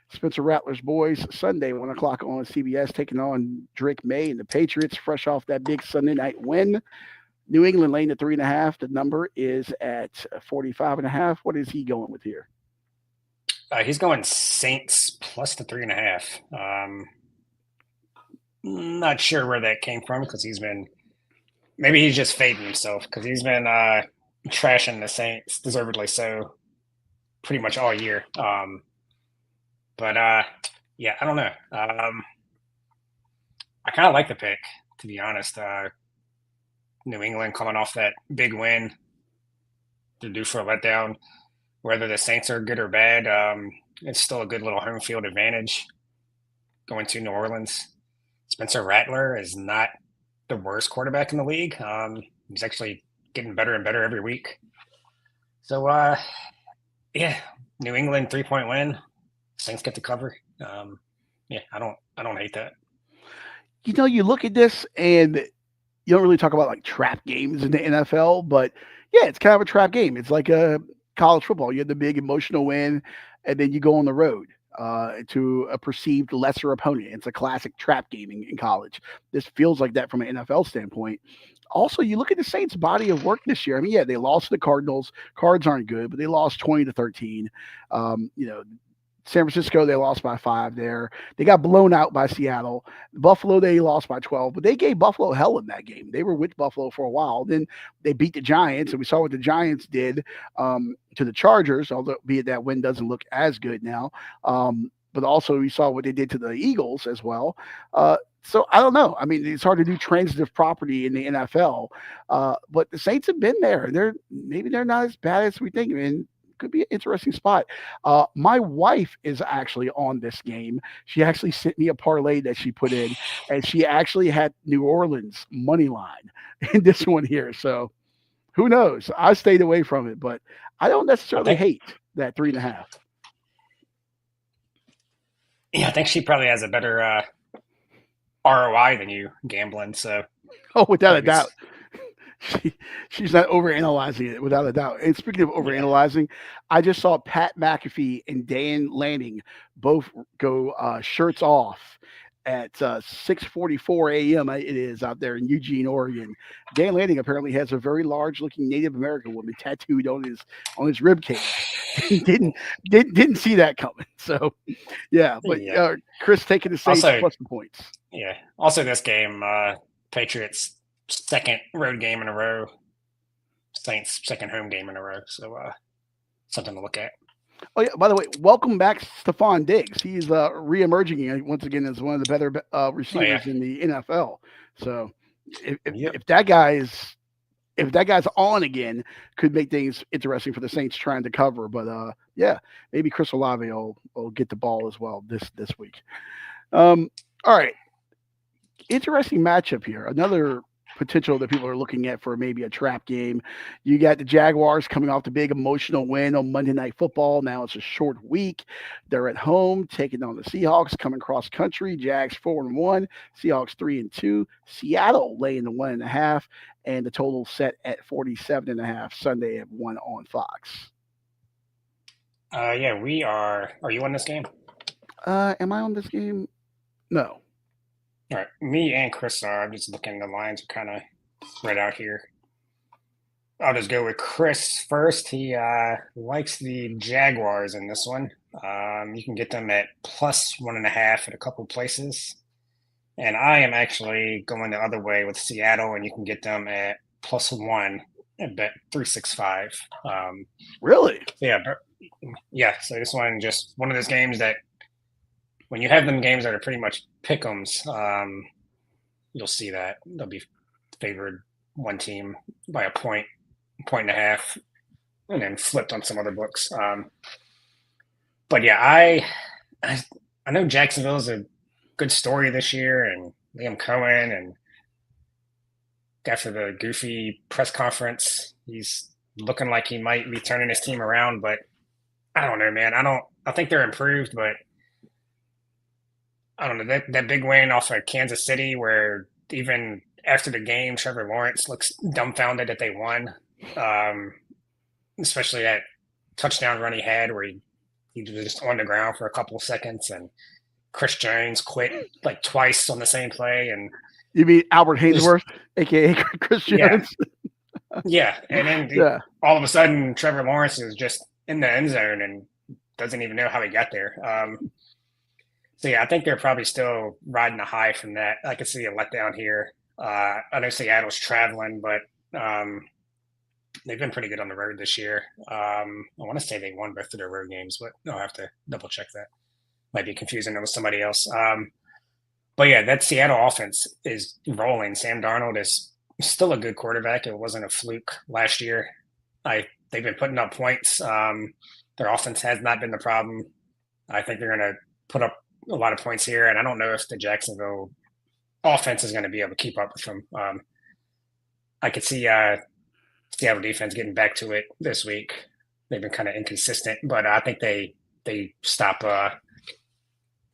Spencer Rattler's boys Sunday, 1 o'clock on CBS, taking on Drake May and the Patriots, fresh off that big Sunday night win. New England laying at 3.5. The number is at 45.5. What is he going with here? He's going Saints plus the 3.5. Not sure where that came from because maybe he's just fading himself because he's been trashing the Saints, deservedly so, pretty much all year. But yeah, I don't know. I kind of like the pick, to be honest. New England coming off that big win, they're due for a letdown. Whether the Saints are good or bad, it's still a good little home field advantage going to New Orleans. Spencer Rattler is not the worst quarterback in the league. He's actually getting better and better every week. So, yeah, New England 3-point win. Saints get the cover. Yeah, I don't hate that. You look at this and you don't really talk about like trap games in the NFL, but yeah, it's kind of a trap game. It's like a college football. You have the big emotional win, and then you go on the road to a perceived lesser opponent. It's a classic trap game in college. This feels like that from an NFL standpoint. Also, you look at the Saints' body of work this year. I mean, yeah, they lost to the Cardinals. Cards aren't good, but they lost 20-13. San Francisco, they lost by 5 there. They got blown out by Seattle. Buffalo, they lost by 12, but they gave Buffalo hell in that game. They were with Buffalo for a while. Then they beat the Giants, and we saw what the Giants did to the Chargers, albeit that win doesn't look as good now. But also we saw what they did to the Eagles as well. So I don't know. I mean, it's hard to do transitive property in the NFL, but the Saints have been there. Maybe they're not as bad as we think. I mean, could be an interesting spot. My wife is actually on this game. She actually sent me a parlay that she put in, and she actually had New Orleans money line in this one here. So who knows? I stayed away from it, but I don't necessarily hate that 3.5. Yeah, I think she probably has a better ROI than you gambling. So, without a doubt. She's not overanalyzing it, without a doubt. And speaking of overanalyzing, I just saw Pat McAfee and Dan Lanning both go shirts off at 6:44 a.m. It is out there in Eugene, Oregon. Dan Lanning apparently has a very large-looking Native American woman tattooed on his rib cage. didn't see that coming. So, yeah. But Chris taking the Saints plus the points. Yeah. Also, this game, Patriots. Second road game in a row, Saints second home game in a row. So something to look at. Oh yeah. By the way, welcome back, Stephon Diggs. He's reemerging once again as one of the better Oh yeah, receivers in the NFL. So yep. if that guy's if that guy's on again, could make things interesting for the Saints trying to cover. But yeah, maybe Chris Olave will get the ball as well this week. All right, interesting matchup here. Another potential that people are looking at for maybe a trap game. You got the Jaguars coming off the big emotional win on Monday Night Football. Now it's a short week. They're at home taking on the Seahawks, coming cross country. Jags 4-1, Seahawks 3-2. Seattle laying the 1.5, and the total set at 47.5 Sunday at 1 on Fox. Yeah, we are. Are you on this game? Am I on this game? No. All right, me and Chris are. I'm just looking. The lines are kind of right out here. I'll just go with Chris first. He likes the Jaguars in this one. You can get them at plus 1.5 at a couple places. And I am actually going the other way with Seattle, and you can get them at plus 1 at bet 365. Really? Yeah, yeah. So this one just one of those games that when you have them games that are pretty much pick'ems, you'll see that they'll be favored one team by a point and a half, and then flipped on some other books. But yeah, I know Jacksonville's a good story this year, and Liam Cohen, and after the goofy press conference, he's looking like he might be turning his team around. But I don't know, man. I think they're improved, but I don't know that big win off of Kansas City, where even after the game, Trevor Lawrence looks dumbfounded that they won. Especially that touchdown run he had where he was just on the ground for a couple of seconds, and Chris Jones quit like twice on the same play. And you mean Albert Haynesworth, aka Chris Jones? Yeah, and then all of a sudden Trevor Lawrence is just in the end zone and doesn't even know how he got there. So yeah, I think they're probably still riding a high from that. I could see a letdown here. I know Seattle's traveling, but they've been pretty good on the road this year. I want to say they won both of their road games, but I'll have to double check that. Might be confusing it with somebody else. But yeah, that Seattle offense is rolling. Sam Darnold is still a good quarterback. It wasn't a fluke last year. They've been putting up points. Their offense has not been the problem. I think they're going to put up a lot of points here, and I don't know if the Jacksonville offense is going to be able to keep up with them. I could see Seattle defense getting back to it this week. They've been kind of inconsistent, but I think they stop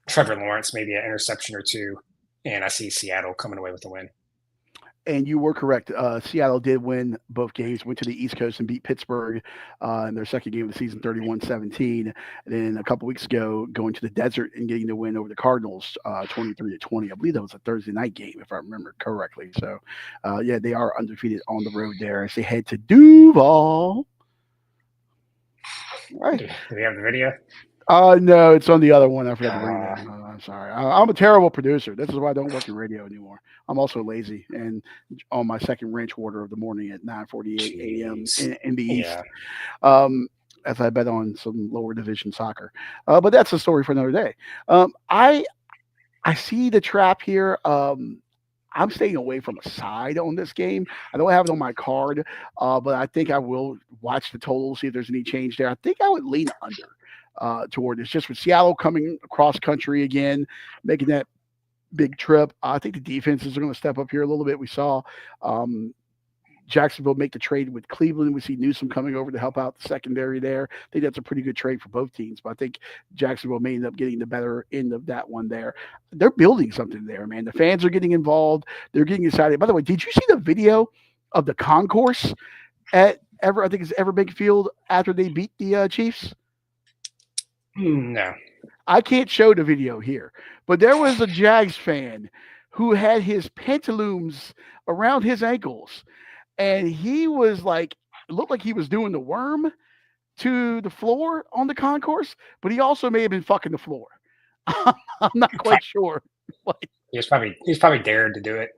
Trevor Lawrence, maybe an interception or two, and I see Seattle coming away with the win. And you were correct. Seattle did win both games, went to the East Coast and beat Pittsburgh in their second game of the season, 31-17. And then a couple weeks ago, going to the desert and getting the win over the Cardinals, 23-20. I believe that was a Thursday night game, if I remember correctly. So, yeah, they are undefeated on the road there as they head to Duval. Right. Do we have the video? No, it's on the other one. I forgot to bring that. I'm sorry. I'm a terrible producer. This is why I don't work in radio anymore. I'm also lazy and on my second ranch order of the morning at 9:48 a.m. in the East. As I bet on some lower division soccer. But that's a story for another day. I see the trap here. I'm staying away from a side on this game. I don't have it on my card, but I think I will watch the total, see if there's any change there. I think I would lean under. Toward this, just with Seattle coming across country again, making that big trip. I think the defenses are going to step up here a little bit. We saw Jacksonville make the trade with Cleveland. We see Newsome coming over to help out the secondary there. I think that's a pretty good trade for both teams, but I think Jacksonville may end up getting the better end of that one there. They're building something there, man. The fans are getting involved. They're getting excited. By the way, did you see the video of the concourse at I think it's Everbank Field after they beat the Chiefs? No. I can't show the video here, but there was a Jags fan who had his pantaloons around his ankles, and he was like, it looked like he was doing the worm to the floor on the concourse, but he also may have been fucking the floor. I'm not quite sure. He's probably dared to do it.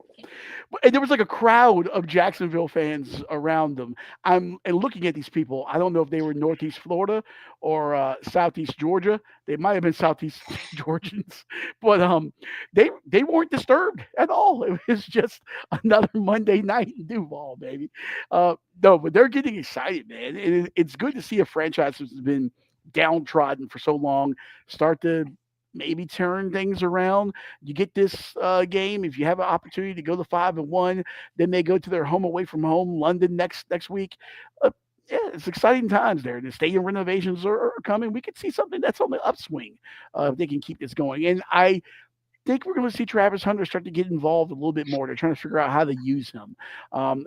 And there was like a crowd of Jacksonville fans around them. I'm and looking at these people. I don't know if they were Northeast Florida or Southeast Georgia. They might have been Southeast Georgians, but they weren't disturbed at all. It was just another Monday night in Duval, baby. No, but they're getting excited, man. It's good to see a franchise that's been downtrodden for so long start to maybe turn things around. You get this game if you have an opportunity to go to 5-1. Then they go to their home away from home, London next week. Yeah, it's exciting times there. The stadium renovations are coming. We could see something that's on the upswing if they can keep this going. And I think we're going to see Travis Hunter start to get involved a little bit more. They're trying to figure out how to use him,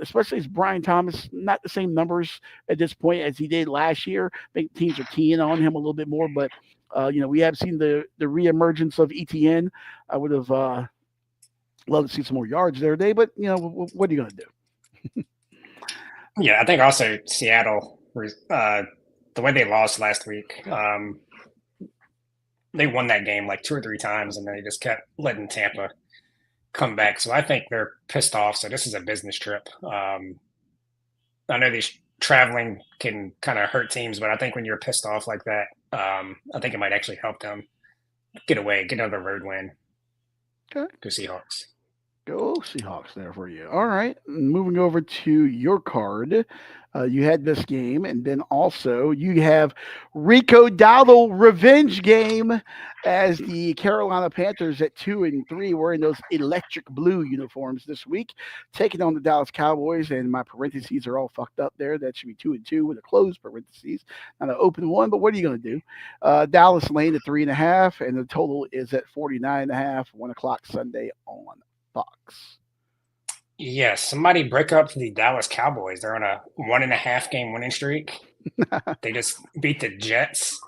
especially as Brian Thomas, not the same numbers at this point as he did last year. I think teams are keying on him a little bit more, but we have seen the reemergence of ETN. I would have loved to see some more yards there today, but what are you going to do? Yeah, I think also Seattle, the way they lost last week, they won that game like 2 or 3 times, and they just kept letting Tampa come back. So I think they're pissed off. So this is a business trip. I know these traveling can kind of hurt teams, but I think when you're pissed off like that, I think it might actually help them get away, get another road win. Okay. Go Seahawks. Go Seahawks there for you. All right. Moving over to your card. You had this game, and then also you have Rico Dowdle revenge game as the Carolina Panthers at 2-3 wearing those electric blue uniforms this week, taking on the Dallas Cowboys. And my parentheses are all fucked up there. That should be 2-2 with a closed parentheses, not an open one. But what are you going to do? Dallas laying at 3.5, and the total is at 49.5. 1:00 Sunday on Fox. Yes, somebody break up the Dallas Cowboys. They're on a 1.5 game winning streak. They just beat the Jets.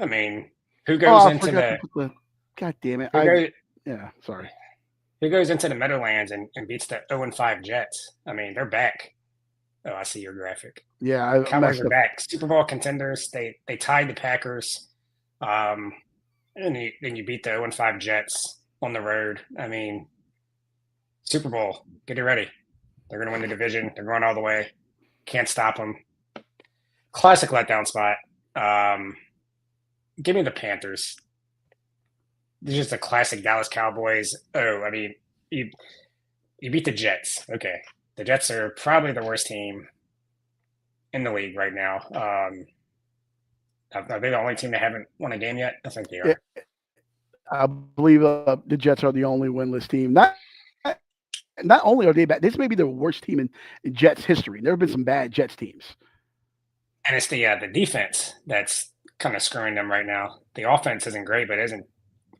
I mean, who goes into the? God damn it! Yeah, sorry. Who goes into the Meadowlands and beats the 0-5 Jets? I mean, they're back. Oh, I see your graphic. Yeah, Cowboys are back. Super Bowl contenders. They tied the Packers, and then you beat the 0-5 Jets on the road. I mean, Super Bowl, get it ready. They're going to win the division. They're going all the way. Can't stop them. Classic letdown spot. Give me the Panthers. This is just a classic Dallas Cowboys. Oh, I mean, you beat the Jets. Okay. The Jets are probably the worst team in the league right now. Are they the only team that haven't won a game yet? I think they are. I believe the Jets are the only winless team. Not only are they bad, this may be the worst team in Jets history. There have been some bad Jets teams. And it's the defense that's kind of screwing them right now. The offense isn't great, but it isn't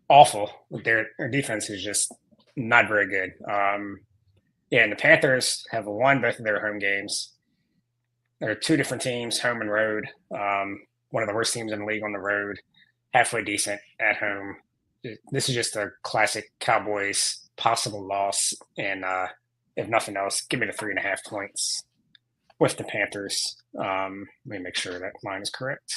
awful. Their defense is just not very good. And the Panthers have won both of their home games. There are 2 different teams, home and road. One of the worst teams in the league on the road, halfway decent at home. This is just a classic Cowboys possible loss, and if nothing else, give me the 3.5 points with the Panthers. Let me make sure that line is correct.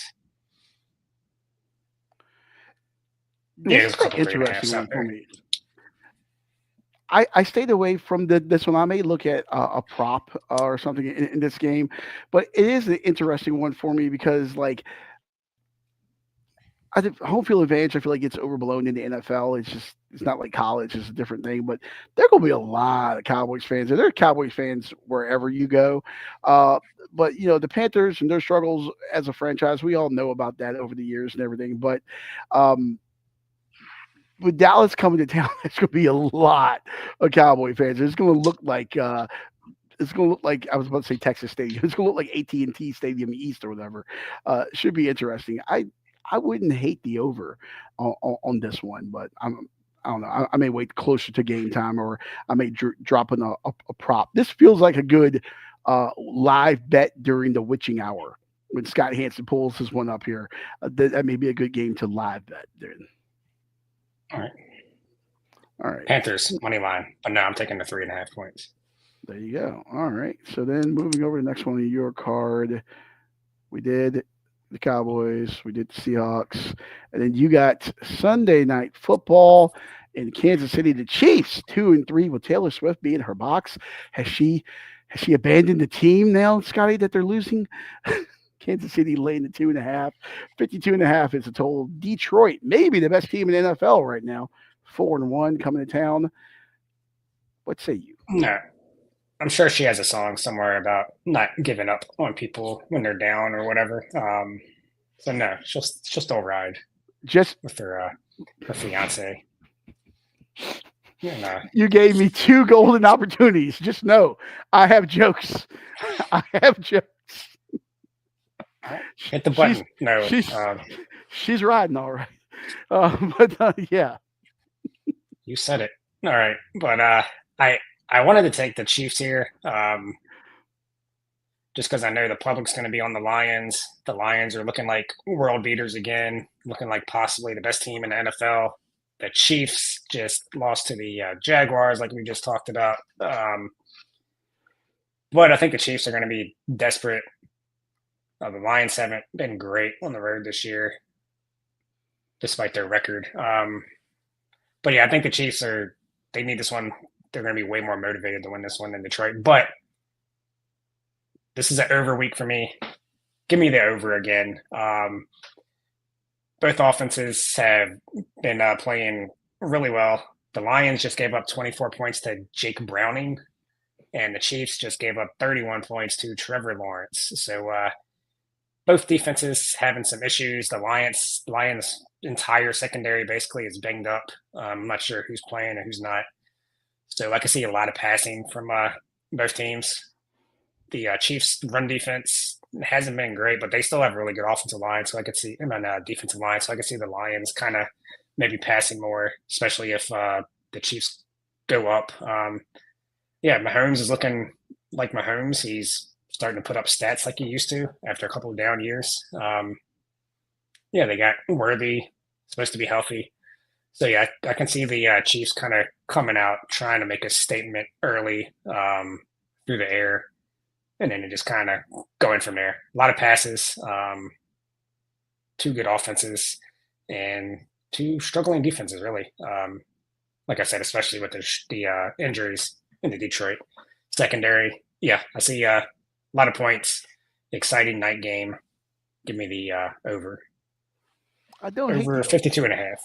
Yeah, there's a couple interesting one for me. I stayed away from this one. I may look at a prop or something in this game, but it is an interesting one for me because, like, I think home field advantage, I feel like gets overblown in the NFL. It's not like college; it's a different thing. But there are going to be a lot of Cowboys fans, and there are Cowboys fans wherever you go. But the Panthers and their struggles as a franchise, we all know about that over the years and everything. But with Dallas coming to town, there's going to be a lot of Cowboy fans. It's going to look like I was about to say Texas Stadium. It's going to look like AT&T Stadium East or whatever. Should be interesting. I wouldn't hate the over on this one, but I don't know. I may wait closer to game time, or I may drop in a prop. This feels like a good live bet during the witching hour when Scott Hansen pulls his one up here. That may be a good game to live bet during. All right. Panthers money line, but no, I'm taking the 3.5 points. There you go. All right. So then moving over to the next one on your card, we did the Cowboys, we did the Seahawks, and then you got Sunday Night Football, In Kansas City, the Chiefs 2-3 with Taylor Swift being her box. Has she abandoned the team now, Scotty, that they're losing? Kansas City laying the 2.5. 52.5 is the total. Detroit, maybe the best team in the NFL right now. 4-1 coming to town. What say you? No, I'm sure she has a song somewhere about not giving up on people when they're down or whatever. So no, she'll still ride Just with her fiance. And, you gave me two golden opportunities. Just know I have jokes. I have jokes. hit the button. No, She's riding all right. Yeah. You said it. All right, but I wanted to take the Chiefs here, just because I know the public's going to be on the Lions. The Lions are looking like world beaters again, looking like possibly the best team in the NFL. The Chiefs just lost to the Jaguars, like we just talked about. But I think the Chiefs are going to be desperate. The Lions haven't been great on the road this year, despite their record. But yeah, I think the Chiefs they need this one. They're going to be way more motivated to win this one than Detroit. But this is an over week for me. Give me the over again. Both offenses have been playing really well. The Lions just gave up 24 points to Jake Browning, and the Chiefs just gave up 31 points to Trevor Lawrence. So both defenses having some issues. The Lions' entire secondary basically is banged up. I'm not sure who's playing and who's not. So I can see a lot of passing from both teams. The Chiefs' run defense hasn't been great, but they still have a really good offensive line. So I could see defensive line. So I could see the Lions kind of maybe passing more, especially if the Chiefs go up. Mahomes is looking like Mahomes. He's starting to put up stats like he used to after a couple of down years. They got Worthy, supposed to be healthy. So yeah, I can see the Chiefs kind of coming out, trying to make a statement early through the air, and then just kind of going from there. A lot of passes, two good offenses, and two struggling defenses, really. Like I said, especially with the injuries in the Detroit secondary. Yeah, I see a lot of points, exciting night game. Give me the over. Over 52.5.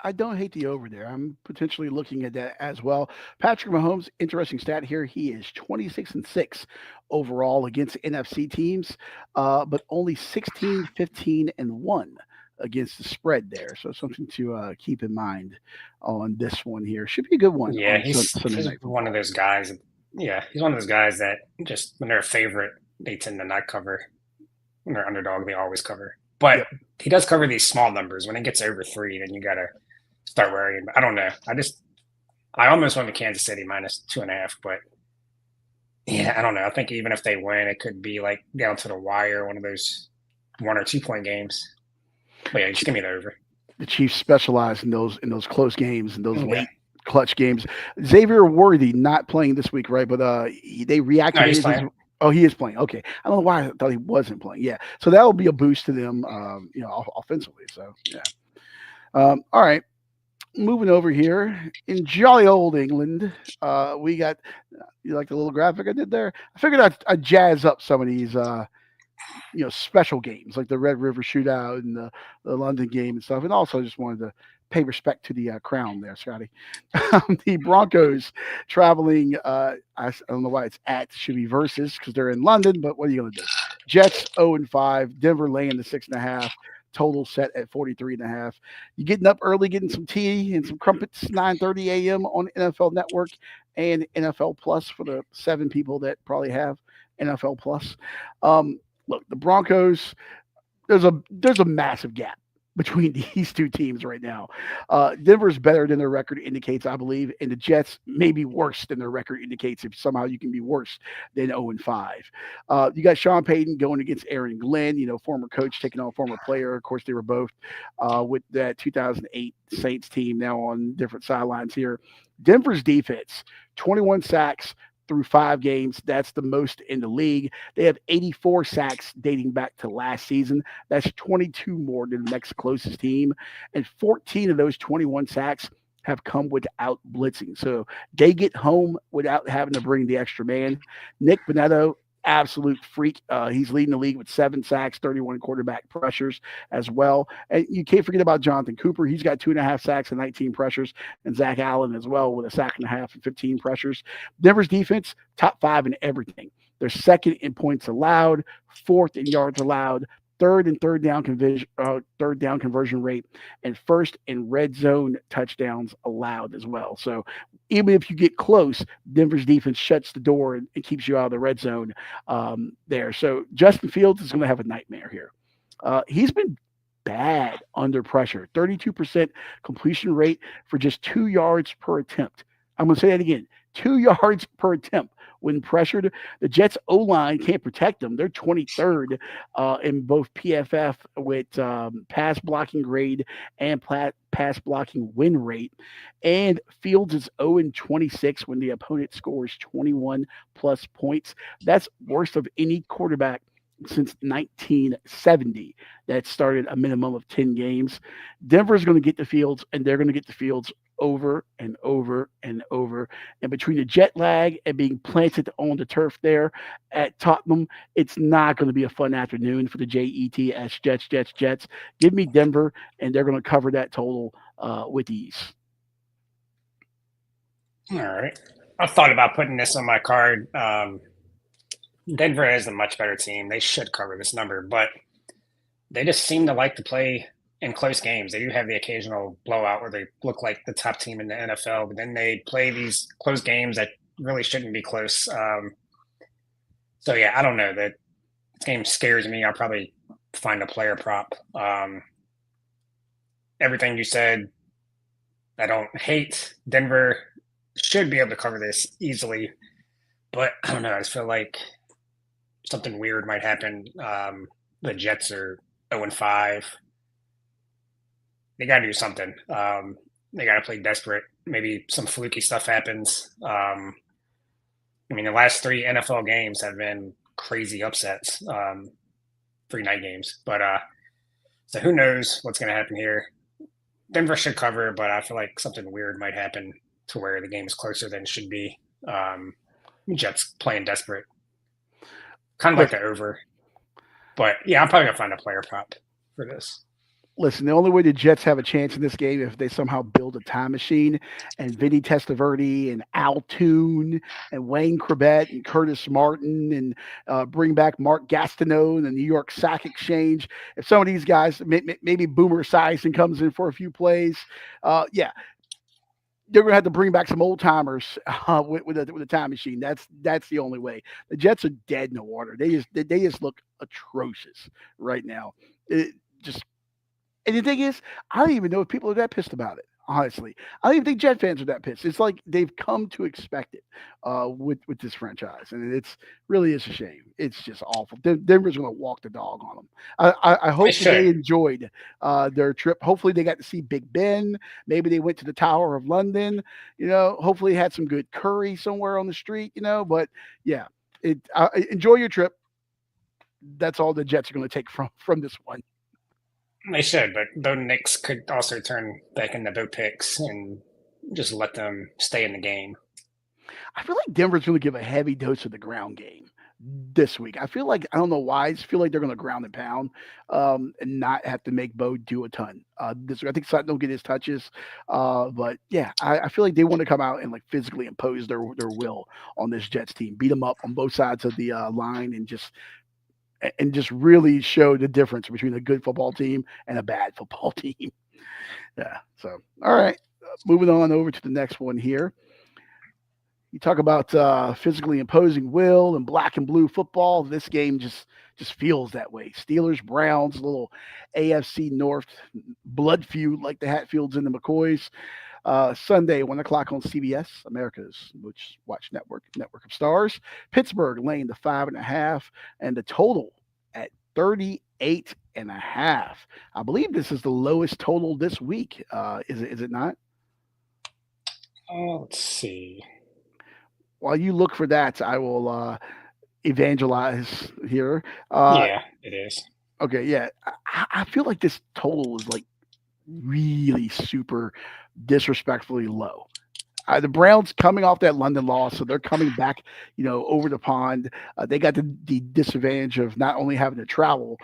I don't hate the over there. I'm potentially looking at that as well. Patrick Mahomes, interesting stat here. He is 26-6 overall against NFC teams, but only 16-15-1 against the spread there. So something to keep in mind on this one here. Should be a good one. Yeah, he's one of those guys. Yeah, he's one of those guys that just when they're a favorite, they tend to not cover. When they're underdog, they always cover. But he does cover these small numbers. When it gets over 3, then you got to start worrying. I don't know. I almost went to Kansas City -2.5, but yeah, I don't know. I think even if they win, it could be like down to the wire, one of those 1 or 2 point games. But yeah, just give me the over. The Chiefs specialize in those close games and those late clutch games. Xavier Worthy not playing this week, right? But they reactivated. No, he's playing. Oh, he is playing. Okay, I don't know why I thought he wasn't playing. Yeah, so that will be a boost to them, offensively. So yeah. All right, moving over here in jolly old England, we got. You like the little graphic I did there? I figured I'd jazz up some of these, special games like the Red River Shootout and the London game and stuff, and also just wanted to pay respect to the crown there, Scotty. The Broncos traveling, I don't know why it's at, should be versus because they're in London, but what are you going to do? Jets 0-5, Denver laying the 6.5, total set at 43.5. You getting up early, getting some tea and some crumpets, 9:30 a.m. on NFL Network and NFL Plus for the 7 people that probably have NFL Plus. Look, the Broncos, there's a massive gap between these two teams right now. Denver's better than their record indicates, I believe, and the Jets may be worse than their record indicates if somehow you can be worse than 0-5. You got Champaign going against Aaron Glenn, former coach taking on former player. Of course, they were both with that 2008 Saints team now on different sidelines here. Denver's defense, 21 sacks, through 5 games. That's the most in the league. They have 84 sacks dating back to last season. That's 22 more than the next closest team. And 14 of those 21 sacks have come without blitzing. So they get home without having to bring the extra man. Nick Bonetto, absolute freak. He's leading the league with 7 sacks, 31 quarterback pressures as well. And you can't forget about Jonathan Cooper. He's got 2.5 sacks and 19 pressures, and Zach Allen as well with a sack and a half and 15 pressures. Denver's defense, top 5 in everything. They're second in points allowed, fourth in yards allowed, third in third down conversion rate, and first in red zone touchdowns allowed as well. So even if you get close, Denver's defense shuts the door and keeps you out of the red zone there. So Justin Fields is going to have a nightmare here. He's been bad under pressure. 32% completion rate for just 2 yards per attempt. I'm going to say that again. 2 yards per attempt when pressured. The Jets O-line can't protect them. They're 23rd in both PFF with pass blocking grade and pass blocking win rate. And Fields is 0-26 when the opponent scores 21 plus points. That's worst of any quarterback since 1970 that started a minimum of 10 games. Denver's going to get the Fields, and they're going to get the Fields over and over and over. And between the jet lag and being planted on the turf there at Tottenham, it's not going to be a fun afternoon for the Jets, Jets. Give me Denver, and they're going to cover that total with ease. All right. I thought about putting this on my card. Denver is a much better team. They should cover this number, but they just seem to like to play in close games. They do have the occasional blowout where they look like the top team in the NFL, but then they play these close games that really shouldn't be close. So yeah, I don't know. That game scares me. I'll probably find a player prop. Everything you said, I don't hate. Denver should be able to cover this easily, but I don't know. I just feel like something weird might happen. The Jets are 0-5. They got to do something. They got to play desperate. Maybe some fluky stuff happens. I mean, the last 3 NFL games have been crazy upsets, 3 night games. But so who knows what's going to happen here? Denver should cover, but I feel like something weird might happen to where the game is closer than it should be. Jets playing desperate. Kind of like the over. But yeah, I'm probably going to find a player prop for this. Listen, the only way the Jets have a chance in this game if they somehow build a time machine and Vinny Testaverde and Al Toon and Wayne Corbett and Curtis Martin and bring back Mark Gastineau and the New York Sack Exchange. If some of these guys, maybe Boomer Esiason comes in for a few plays, yeah, they're going to have to bring back some old timers with a time machine. That's the only way. The Jets are dead in the water. They just look atrocious right now. And the thing is, I don't even know if people are that pissed about it. Honestly, I don't even think Jet fans are that pissed. It's like they've come to expect it with this franchise, and it's really is a shame. It's just awful. Denver's going to walk the dog on them. I hope that they enjoyed their trip. Hopefully, they got to see Big Ben. Maybe they went to the Tower of London. Hopefully, had some good curry somewhere on the street. But yeah, enjoy your trip. That's all the Jets are going to take from this one. They should, but Bo Nix could also turn back into Bo Picks and just let them stay in the game. I feel like Denver's going to give a heavy dose of the ground game this week. I feel like, I don't know why, I just feel like they're going to ground and pound and not have to make Bo do a ton. This week. I think Sutton will get his touches. But yeah, I feel like they want to come out and like physically impose their will on this Jets team, beat them up on both sides of the line and just really show the difference between a good football team and a bad football team. Yeah. So, all right. Moving on over to the next one here. You talk about physically imposing will and black and blue football. This game just feels that way. Steelers, Browns, a little AFC North blood feud like the Hatfields and the McCoys. Sunday, 1 o'clock on CBS, America's Most Watched Network of Stars. Pittsburgh laying the 5.5 and the total at 38.5. I believe this is the lowest total this week. Is it not? Let's see. While you look for that, I will evangelize here. Yeah, it is. Okay, yeah. I feel like this total is like really super disrespectfully low. The Browns coming off that London loss, so they're coming back, over the pond. They got the disadvantage of not only having to travel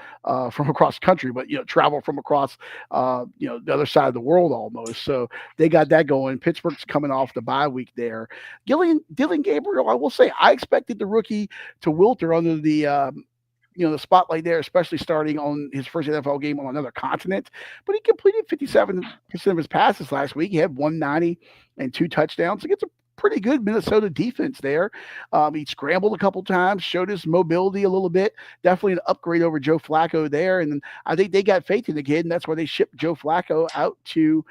from across the country, but travel from across, the other side of the world almost. So they got that going. Pittsburgh's coming off the bye week there. Dylan Gabriel, I will say, I expected the rookie to wilter under the spotlight there, especially starting on his first NFL game on another continent. But he completed 57% of his passes last week. He had 190 and 2 touchdowns against a pretty good Minnesota defense there. He scrambled a couple times, showed his mobility a little bit. Definitely an upgrade over Joe Flacco there. And I think they got faith in the kid, and that's why they shipped Joe Flacco out to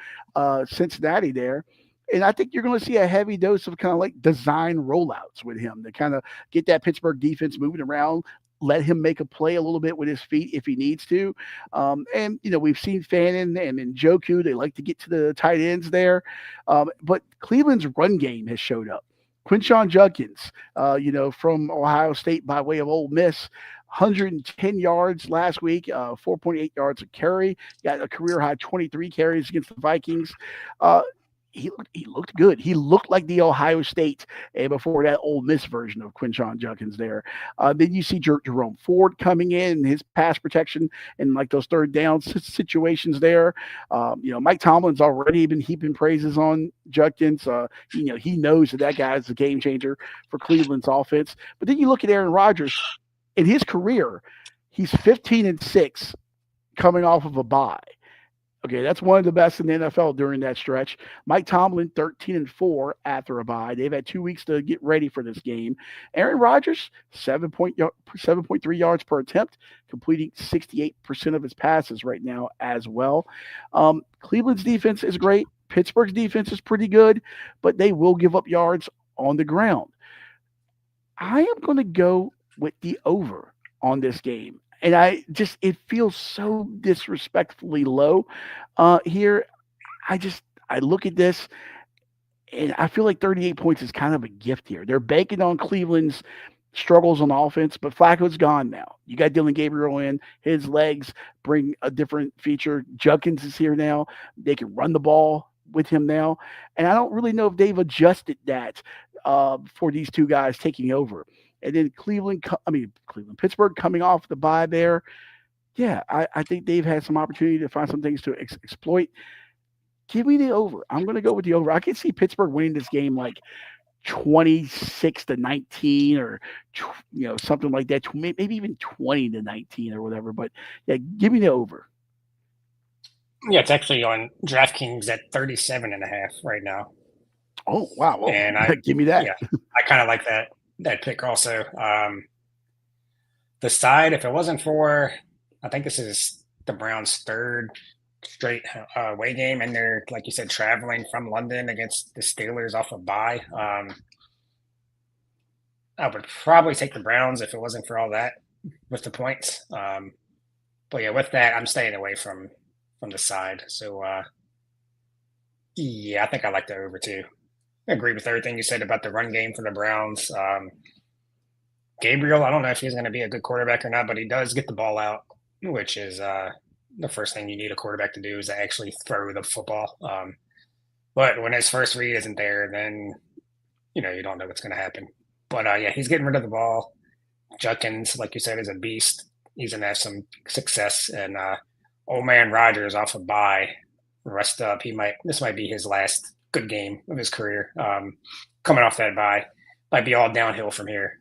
Cincinnati there. And I think you're going to see a heavy dose of kind of like design rollouts with him to kind of get that Pittsburgh defense moving around, let him make a play a little bit with his feet if he needs to. And we've seen Fannin and Njoku. They like to get to the tight ends there. But Cleveland's run game has showed up. Quinshon Judkins, from Ohio State by way of Ole Miss, 110 yards last week, 4.8 yards a carry. Got a career high 23 carries against the Vikings. He looked good. He looked like the Ohio State and before that Ole Miss version of Quinshon Judkins there. Then you see Jerome Ford coming in, his pass protection and like those third down situations there. Mike Tomlin's already been heaping praises on Judkins. He knows that guy is a game changer for Cleveland's offense. But then you look at Aaron Rodgers in his career, he's 15-6 coming off of a bye. Okay, that's one of the best in the NFL during that stretch. Mike Tomlin, 13-4 after a bye. They've had 2 weeks to get ready for this game. Aaron Rodgers, 7.3 yards per attempt, completing 68% of his passes right now as well. Cleveland's defense is great. Pittsburgh's defense is pretty good, but they will give up yards on the ground. I am going to go with the over on this game. And it feels so disrespectfully low here. I look at this and I feel like 38 points is kind of a gift here. They're banking on Cleveland's struggles on offense, but Flacco's gone now. You got Dylan Gabriel in. His legs bring a different feature. Judkins is here now. They can run the ball with him now. And I don't really know if they've adjusted that for these two guys taking over. And then Pittsburgh coming off the bye there. Yeah, I think they've had some opportunity to find some things to exploit. Give me the over. I'm going to go with the over. I can see Pittsburgh winning this game like 26-19 or something like that. Maybe even 20-19 or whatever. But yeah, give me the over. Yeah, it's actually on DraftKings at 37.5 right now. Oh wow! Whoa. And give me that. Yeah, I kind of like that pick also. The side, if it wasn't for, I think this is the Browns' third straight away game, and they're, like you said, traveling from London against the Steelers off a bye. I would probably take the Browns if it wasn't for all that with the points. But yeah, with that, I'm staying away from the side. So yeah, I think I like the over too. I agree with everything you said about the run game for the Browns. Gabriel, I don't know if he's going to be a good quarterback or not, but he does get the ball out, which is the first thing you need a quarterback to do is to actually throw the football. But when his first read isn't there, then, you don't know what's going to happen. But yeah, he's getting rid of the ball. Judkins, like you said, is a beast. He's going to have some success. And old man Rodgers off a bye, rest up. This might be his last good game of his career. Coming off that bye, might be all downhill from here.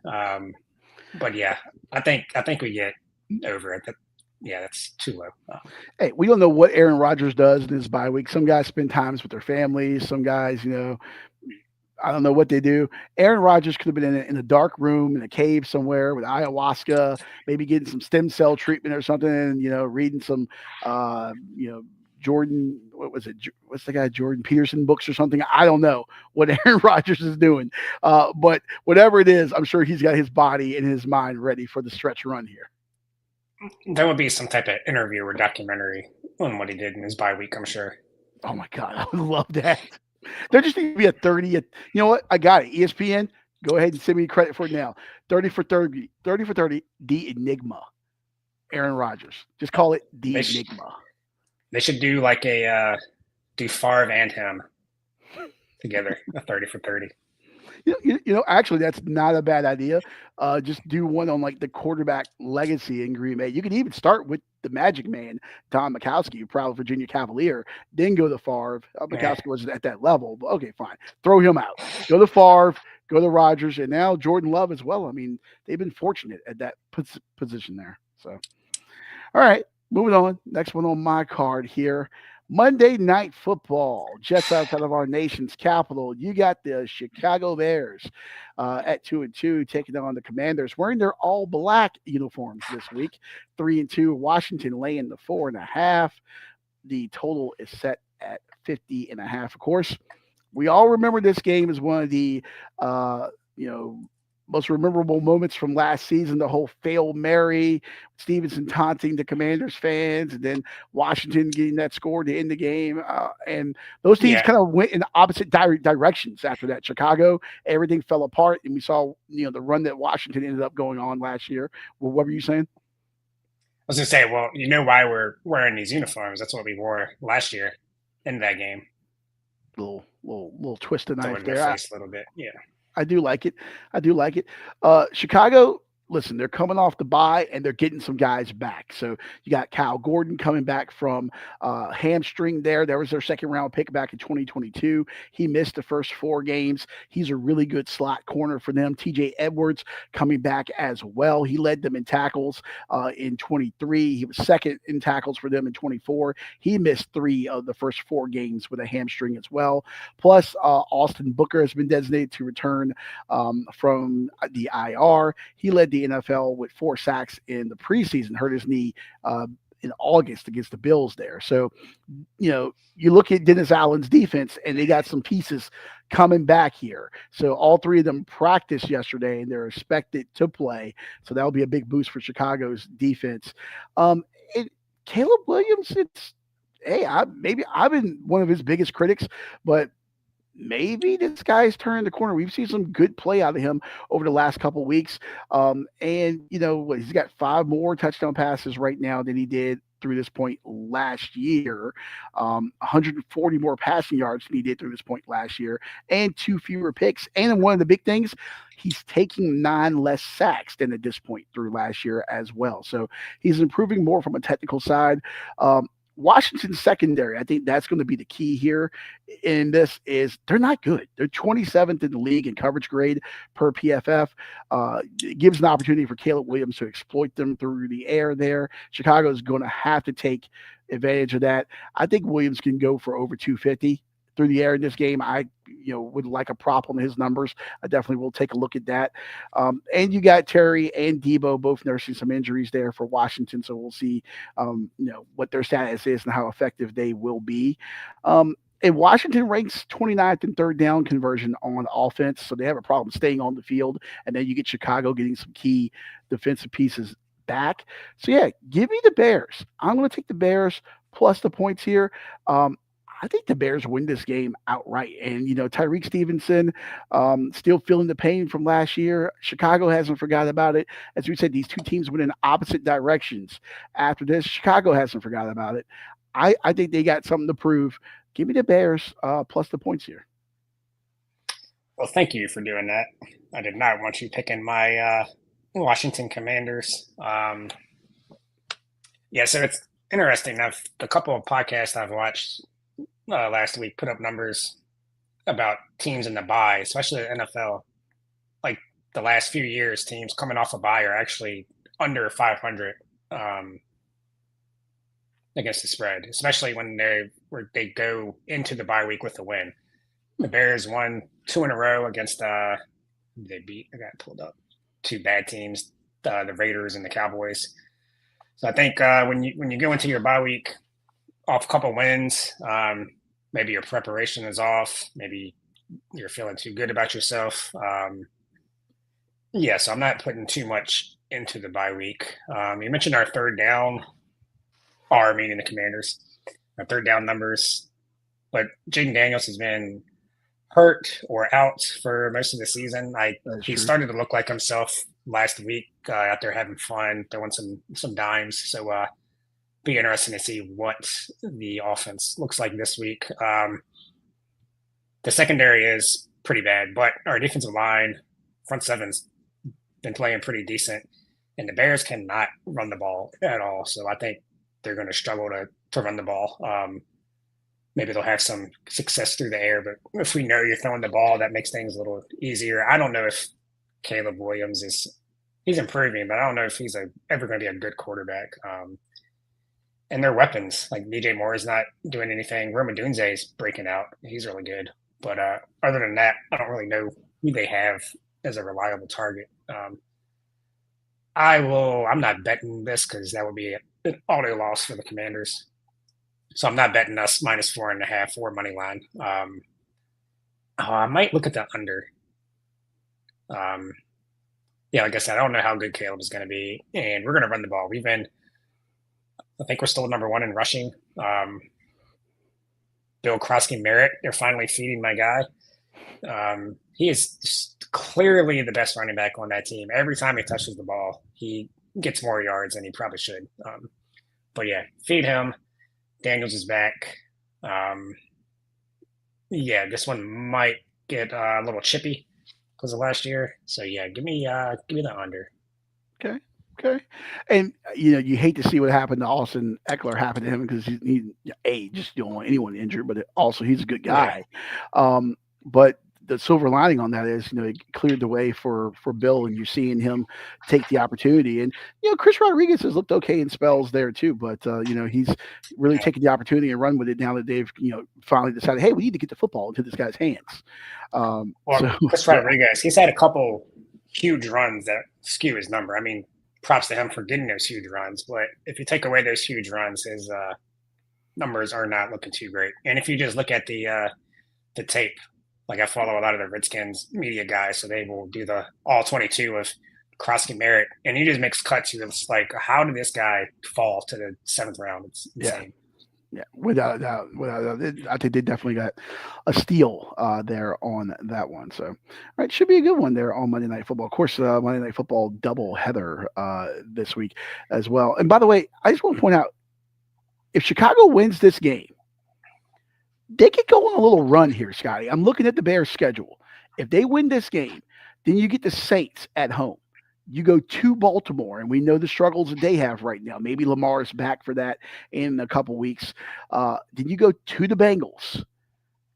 But yeah, I think we get over it. Yeah, that's too low. Hey, we don't know what Aaron Rodgers does in his bye week. Some guys spend times with their families. Some guys, I don't know what they do. Aaron Rodgers could have been in a dark room in a cave somewhere with ayahuasca, maybe getting some stem cell treatment or something, reading some, Jordan, what was it? What's the guy, Jordan Peterson books or something? I don't know what Aaron Rodgers is doing. But whatever it is, I'm sure he's got his body and his mind ready for the stretch run here. There would be some type of interview or documentary on what he did in his bye week, I'm sure. Oh my God, I would love that. There just needs to be a 30. You know what? I got it. ESPN, go ahead and send me credit for it now. 30 for 30, the Enigma. Aaron Rodgers. Just call it the Enigma. They should do like do Favre and him together, a 30 for 30. Actually, that's not a bad idea. Just do one on like the quarterback legacy in Green Bay. You could even start with the Magic Man, Tom Mikowski, proud Virginia Cavalier. Then go to Favre. Eh, Mikowski wasn't at that level, but okay, fine. Throw him out. Go to Favre. Go to Rodgers, and now Jordan Love as well. I mean, they've been fortunate at that position there. So, all right, moving on. Next one on my card here. Monday Night Football, just outside of our nation's capital. You got the Chicago Bears at 2-2, taking on the Commanders, wearing their all black uniforms this week. 3-2. Washington laying the 4.5. The total is set at 50.5. Of course, we all remember this game as one of the uh, you know most memorable moments from last season. The whole fail Mary, Stevenson taunting the Commanders fans, and then Washington getting that score to end the game. And those teams yeah. kind of went in opposite directions after that. Chicago, everything fell apart, and we saw the run that Washington ended up going on last year. Well, what were you saying? I was going to say, well, you know why we're wearing these uniforms. That's what we wore last year in that game. Little twist of Throw knife it in their there. face a little bit. Yeah. I do like it. I do like it. Chicago, listen, they're coming off the bye and they're getting some guys back. So you got Kyle Gordon coming back from hamstring there. There was their second round pick back in 2022. He missed the first 4 games. He's a really good slot corner for them. TJ Edwards coming back as well. He led them in tackles in 23. He was second in tackles for them in 24. He missed 3 of the first 4 games with a hamstring as well. Plus, Austin Booker has been designated to return from the IR. He led the NFL with 4 sacks in the preseason, hurt his knee in August against the Bills there. So, you look at Dennis Allen's defense, and they got some pieces coming back here. So all 3 of them practiced yesterday, and they're expected to play. So that'll be a big boost for Chicago's defense. And Caleb Williams, maybe I've been one of his biggest critics, but maybe this guy's turned the corner. We've seen some good play out of him over the last couple of weeks. And he's got 5 more touchdown passes right now than he did through this point last year. 140 more passing yards than he did through this point last year, and 2 fewer picks. And one of the big things, he's taking 9 less sacks than at this point through last year as well. So he's improving more from a technical side. Washington's secondary, I think that's going to be the key here in this, is they're not good. They're 27th in the league in coverage grade per PFF. It gives an opportunity for Caleb Williams to exploit them through the air there. Chicago is going to have to take advantage of that. I think Williams can go for over 250 through the air in this game. I would like a prop on his numbers. I definitely will take a look at that. And you got Terry and Debo both nursing some injuries there for Washington, so we'll see what their status is and how effective they will be. And Washington ranks 29th in third down conversion on offense, so they have a problem staying on the field. And then you get Chicago getting some key defensive pieces back. So yeah, give me the Bears. I'm going to take the Bears plus the points here. I think the Bears win this game outright. And, Tyreek Stevenson still feeling the pain from last year. Chicago hasn't forgot about it. As we said, these 2 teams went in opposite directions after this. Chicago hasn't forgot about it. I think they got something to prove. Give me the Bears plus the points here. Well, thank you for doing that. I did not want you picking my Washington Commanders. Yeah, so it's interesting. A couple of podcasts I've watched last week put up numbers about teams in the bye, especially the NFL. Like the last few years, teams coming off a bye are actually under 500 against the spread, especially when they go into the bye week with a win. The Bears won 2 in a row against they beat. I got it pulled up. 2 bad teams, the Raiders and the Cowboys. So I think when you go into your bye week off a couple wins, maybe your preparation is off, maybe you're feeling too good about yourself. So I'm not putting too much into the bye week. You mentioned our third down, meaning the Commanders, our third down numbers, but Jaden Daniels has been hurt or out for most of the season. He started to look like himself last week, out there having fun, throwing some dimes. So be interesting to see what the offense looks like this week. The secondary is pretty bad, but our defensive line, front seven's been playing pretty decent, and the Bears cannot run the ball at all. So I think they're going to struggle to run the ball. Maybe they'll have some success through the air, but if we know you're throwing the ball, that makes things a little easier. I don't know if Caleb Williams he's improving, but I don't know if he's ever going to be a good quarterback. And their weapons, like DJ Moore is not doing anything. Roma Dunze is breaking out. He's really good. But other than that, I don't really know who they have as a reliable target. I'm not betting this because that would be an auto loss for the Commanders. So I'm not betting us -4.5 or money line. I might look at the under. Like I said, I don't know how good Caleb is going to be, and we're going to run the ball. I think we're still number 1 in rushing. Bill Krosky-Merritt, they're finally feeding my guy. He is clearly the best running back on that team. Every time he touches the ball, he gets more yards than he probably should. But yeah, feed him. Daniels is back. This one might get a little chippy because of last year. So yeah, give me the under. Okay. And you hate to see what happened to Austin Eckler happen to him because he just don't want anyone injured, but also he's a good guy. Yeah. But the silver lining on that is, it cleared the way for Bill, and you're seeing him take the opportunity. And Chris Rodriguez has looked okay in spells there too, but he's really taken the opportunity and run with it now that they've finally decided, hey, we need to get the football into this guy's hands. Chris Rodriguez, he's had a couple huge runs that skew his number. I mean, props to him for getting those huge runs, but if you take away those huge runs, his numbers are not looking too great. And if you just look at the tape, like I follow a lot of the Redskins media guys, so they will do the all 22 of Krosky-Merritt, and he just makes cuts. It's like, how did this guy fall to the 7th round? It's insane. Yeah, without a doubt. I think they definitely got a steal there on that one. So, all right, should be a good one there on Monday Night Football. Of course, Monday Night Football double header this week as well. And by the way, I just want to point out, if Chicago wins this game, they could go on a little run here, Scotty. I'm looking at the Bears' schedule. If they win this game, then you get the Saints at home. You go to Baltimore, and we know the struggles that they have right now. Maybe Lamar's back for that in a couple weeks. Then you go to the Bengals.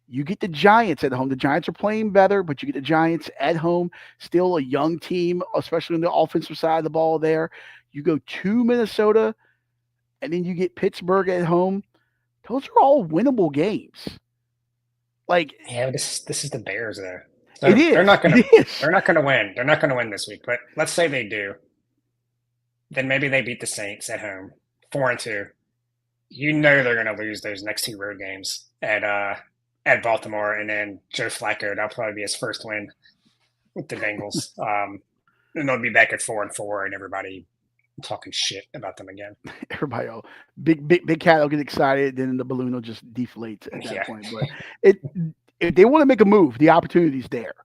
You get the Giants at home. The Giants are playing better, but you get the Giants at home. Still a young team, especially on the offensive side of the ball there. You go to Minnesota, and then you get Pittsburgh at home. Those are all winnable games. This is the Bears though. It is. They're not going to win. They're not going to win this week. But let's say they do. Then maybe they beat the Saints at home, 4-2. They're going to lose those next 2 road games at Baltimore, and then Joe Flacco. That'll probably be his first win with the Bengals. And they'll be back at 4-4, and everybody talking shit about them again. Everybody, big cat will get excited, then the balloon will just deflate at that point. But if they want to make a move, the opportunity's there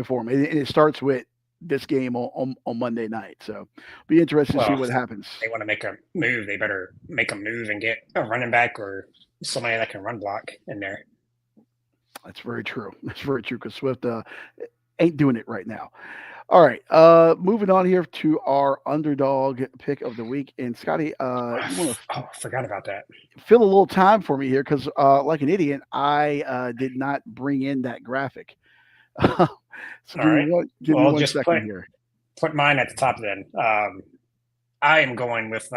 for them. And it starts with this game on Monday night. So be interested to see what happens. If they want to make a move, they better make a move and get a running back or somebody that can run block in there. That's very true. Because Swift ain't doing it right now. All right, moving on here to our underdog pick of the week. And Scotty, I forgot about that. Fill a little time for me here because, like an idiot, I did not bring in that graphic. So give me one second here. Put mine at the top then. I am going with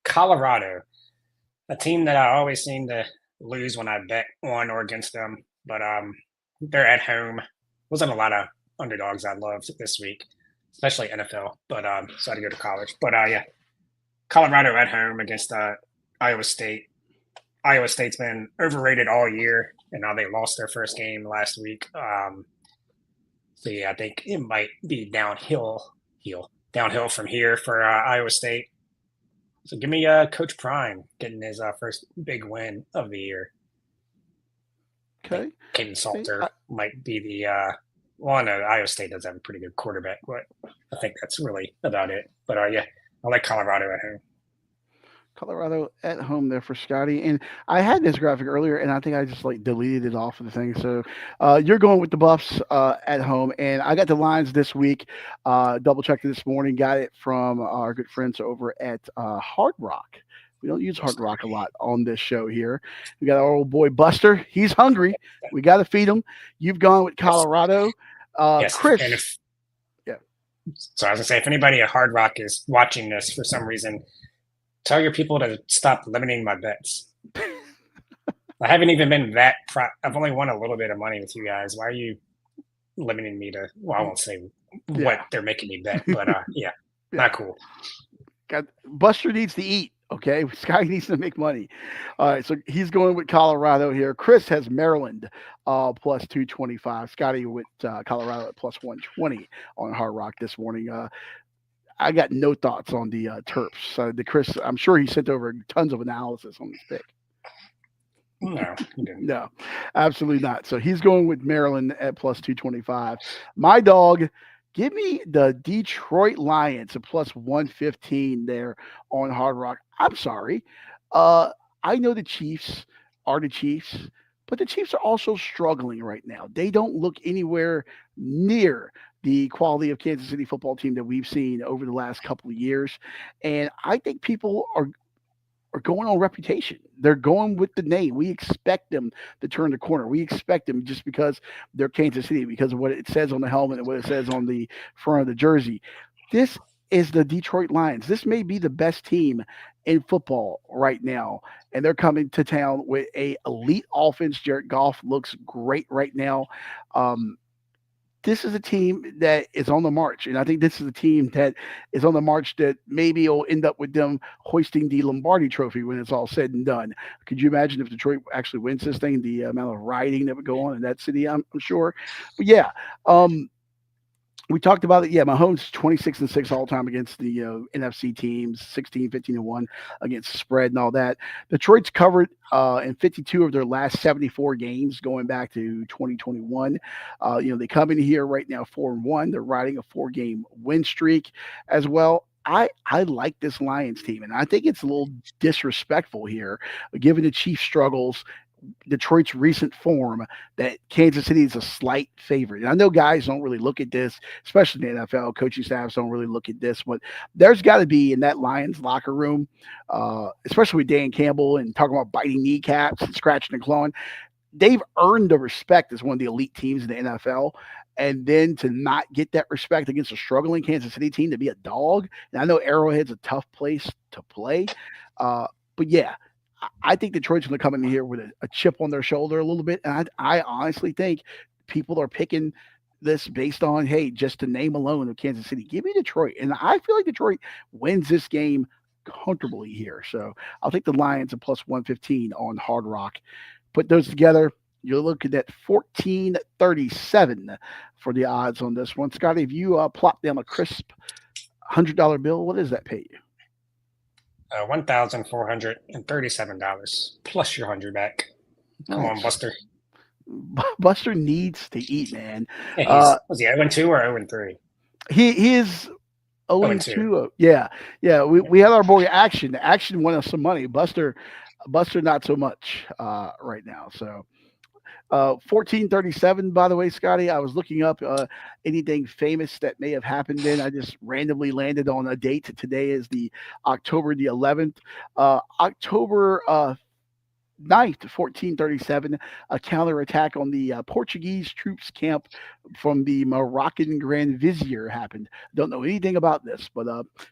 Colorado, a team that I always seem to lose when I bet on or against them. But they're at home. Wasn't a lot of underdogs I loved this week, especially NFL, but so I had to go to college. But Colorado at home against Iowa State. Iowa State's been overrated all year, and now they lost their first game last week. So I think it might be downhill from here for Iowa State. So give me Coach Prime getting his first big win of the year. Okay. Caden Salter might be the I know Iowa State does have a pretty good quarterback, but I think that's really about it. But I like Colorado at home. Colorado at home there for Scotty. And I had this graphic earlier, and I think I just like deleted it off of the thing. So you're going with the Buffs at home, and I got the lines this week. Double checked it this morning. Got it from our good friends over at Hard Rock. We don't use Hard Rock a lot on this show here. We got our old boy Buster. He's hungry. We got to feed him. You've gone with Yes. Colorado. Yes. Chris. And if Yeah. so, I was gonna say, if anybody at Hard Rock is watching this for some reason, tell your people to stop limiting my bets. I haven't even been that. I've only won a little bit of money with you guys. Why are you limiting me to? Well, I won't say what they're making me bet, but yeah, not cool. Buster needs to eat. Okay, Sky needs to make money. All right, so he's going with Colorado here. Chris has Maryland plus 225. Scotty with Colorado at plus 120 on Hard Rock this morning. I got no thoughts on the Terps. The Chris, I'm sure he sent over tons of analysis on this pick. No, no, absolutely not. So he's going with Maryland at plus 225. My dog. Give me the Detroit Lions at plus 115 there on Hard Rock. I'm sorry. I know the Chiefs are the Chiefs, but the Chiefs are also struggling right now. They don't look anywhere near the quality of Kansas City football team that we've seen over the last couple of years. And I think people are going on reputation. They're going with the name. We expect them to turn the corner. We expect them just because they're Kansas City, because of what it says on the helmet and what it says on the front of the jersey. This is the Detroit Lions. This may be the best team in football right now, and they're coming to town with a elite offense. Jared Goff looks great right now. This is a team that is on the march. And I think this is a team that is on the march that maybe will end up with them hoisting the Lombardi trophy when it's all said and done. Could you imagine if Detroit actually wins this thing, the amount of rioting that would go on in that city, I'm sure. But yeah, we talked about it. Yeah, Mahomes 26-6 all time against the NFC teams, 16-15-1 against the spread and all that. Detroit's covered in 52 of their last 74 games going back to 2021. They come in here right now 4-1. They're riding a 4-game win streak as well. I like this Lions team, and I think it's a little disrespectful here, given the Chiefs' struggles, Detroit's recent form, that Kansas City is a slight favorite. And I know guys don't really look at this, especially in the NFL. Coaching staffs don't really look at this, but there's got to be in that Lions locker room, especially with Dan Campbell and talking about biting kneecaps and scratching and clawing. They've earned the respect as one of the elite teams in the NFL. And then to not get that respect against a struggling Kansas City team, to be a dog. And I know Arrowhead's a tough place to play. But yeah, I think Detroit's going to come in here with a chip on their shoulder a little bit. And I honestly think people are picking this based on, hey, just the name alone of Kansas City. Give me Detroit. And I feel like Detroit wins this game comfortably here. So I'll take the Lions at plus 115 on Hard Rock. Put those together, you're looking at 1437 for the odds on this one. Scotty, if you plop down a crisp $100 bill, what does that pay you? $1,437 plus your 100 back. Come on, Buster. Buster needs to eat, man. Yeah, was he 0-2 or 0-3? He is 0-2. Yeah. We had our boy Action. Action won us some money. Buster not so much right now. So 1437, by the way, Scotty, I was looking up anything famous that may have happened then. I just randomly landed on a date. Today is the October the 11th. October 9th, 1437, a counterattack on the Portuguese troops camp from the Moroccan Grand Vizier happened. Don't know anything about this, but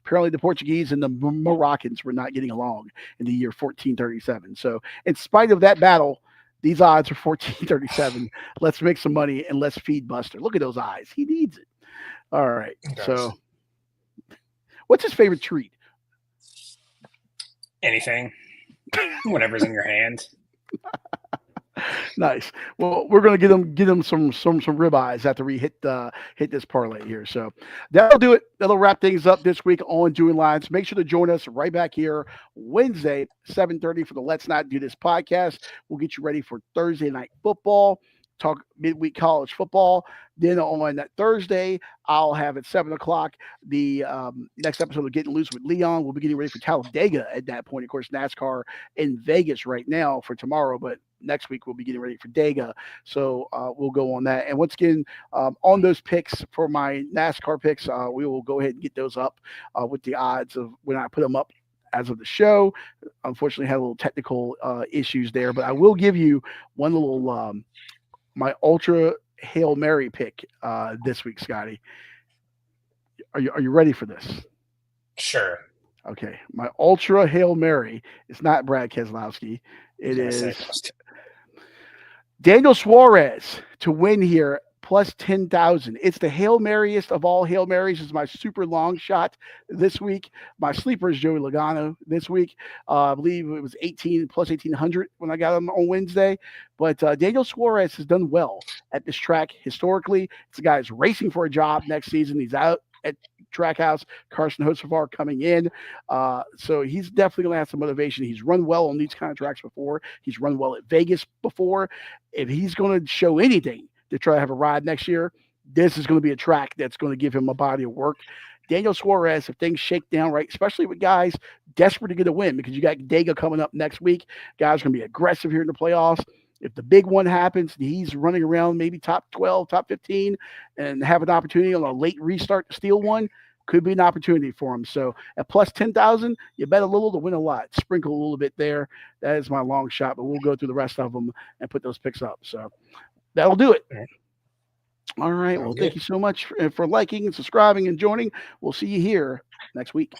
apparently the Portuguese and the Moroccans were not getting along in the year 1437. So in spite of that battle, these odds are 1437. Let's make some money and let's feed Buster. Look at those eyes. He needs it. All right. So what's his favorite treat? Anything. Whatever's in your hand. Nice. Well, we're going to get them some ribeyes after we hit this parlay here. So that'll do it. That'll wrap things up this week on Doing Lines. Make sure to join us right back here Wednesday, 7:30 for the Let's Not Do This podcast. We'll get you ready for Thursday night football. Talk midweek college football. Then on that Thursday, I'll have at 7 o'clock the next episode of Getting Loose with Leon. We'll be getting ready for Talladega at that point. Of course, NASCAR in Vegas right now for tomorrow, but next week we'll be getting ready for Dega. So we'll go on that. And once again, on those picks for my NASCAR picks, we will go ahead and get those up with the odds of when I put them up as of the show. Unfortunately, had a little technical issues there, but I will give you one little my ultra Hail Mary pick this week, Scotty. Are you ready for this? Sure. Okay, my ultra Hail Mary is not Brad Keselowski. It is Daniel Suarez to win here plus 10,000. It's the Hail Maryest of all Hail Marys. Is my super long shot this week. My sleeper is Joey Logano this week. I believe it was 18 plus 1,800 when I got him on Wednesday. But Daniel Suarez has done well at this track historically. It's a guy who's racing for a job next season. He's out at Trackhouse. Carson Hocevar coming in. So he's definitely going to have some motivation. He's run well on these kind of tracks before. He's run well at Vegas before. If he's going to show anything to try to have a ride next year, this is going to be a track that's going to give him a body of work. Daniel Suarez, if things shake down right, especially with guys desperate to get a win, because you got Dega coming up next week. Guys are going to be aggressive here in the playoffs. If the big one happens, he's running around maybe top 12, top 15, and have an opportunity on a late restart to steal one, could be an opportunity for him. So at plus 10,000, you bet a little to win a lot. Sprinkle a little bit there. That is my long shot, but we'll go through the rest of them and put those picks up. So that'll do it. All right. Well, thank you so much for liking and subscribing and joining. We'll see you here next week.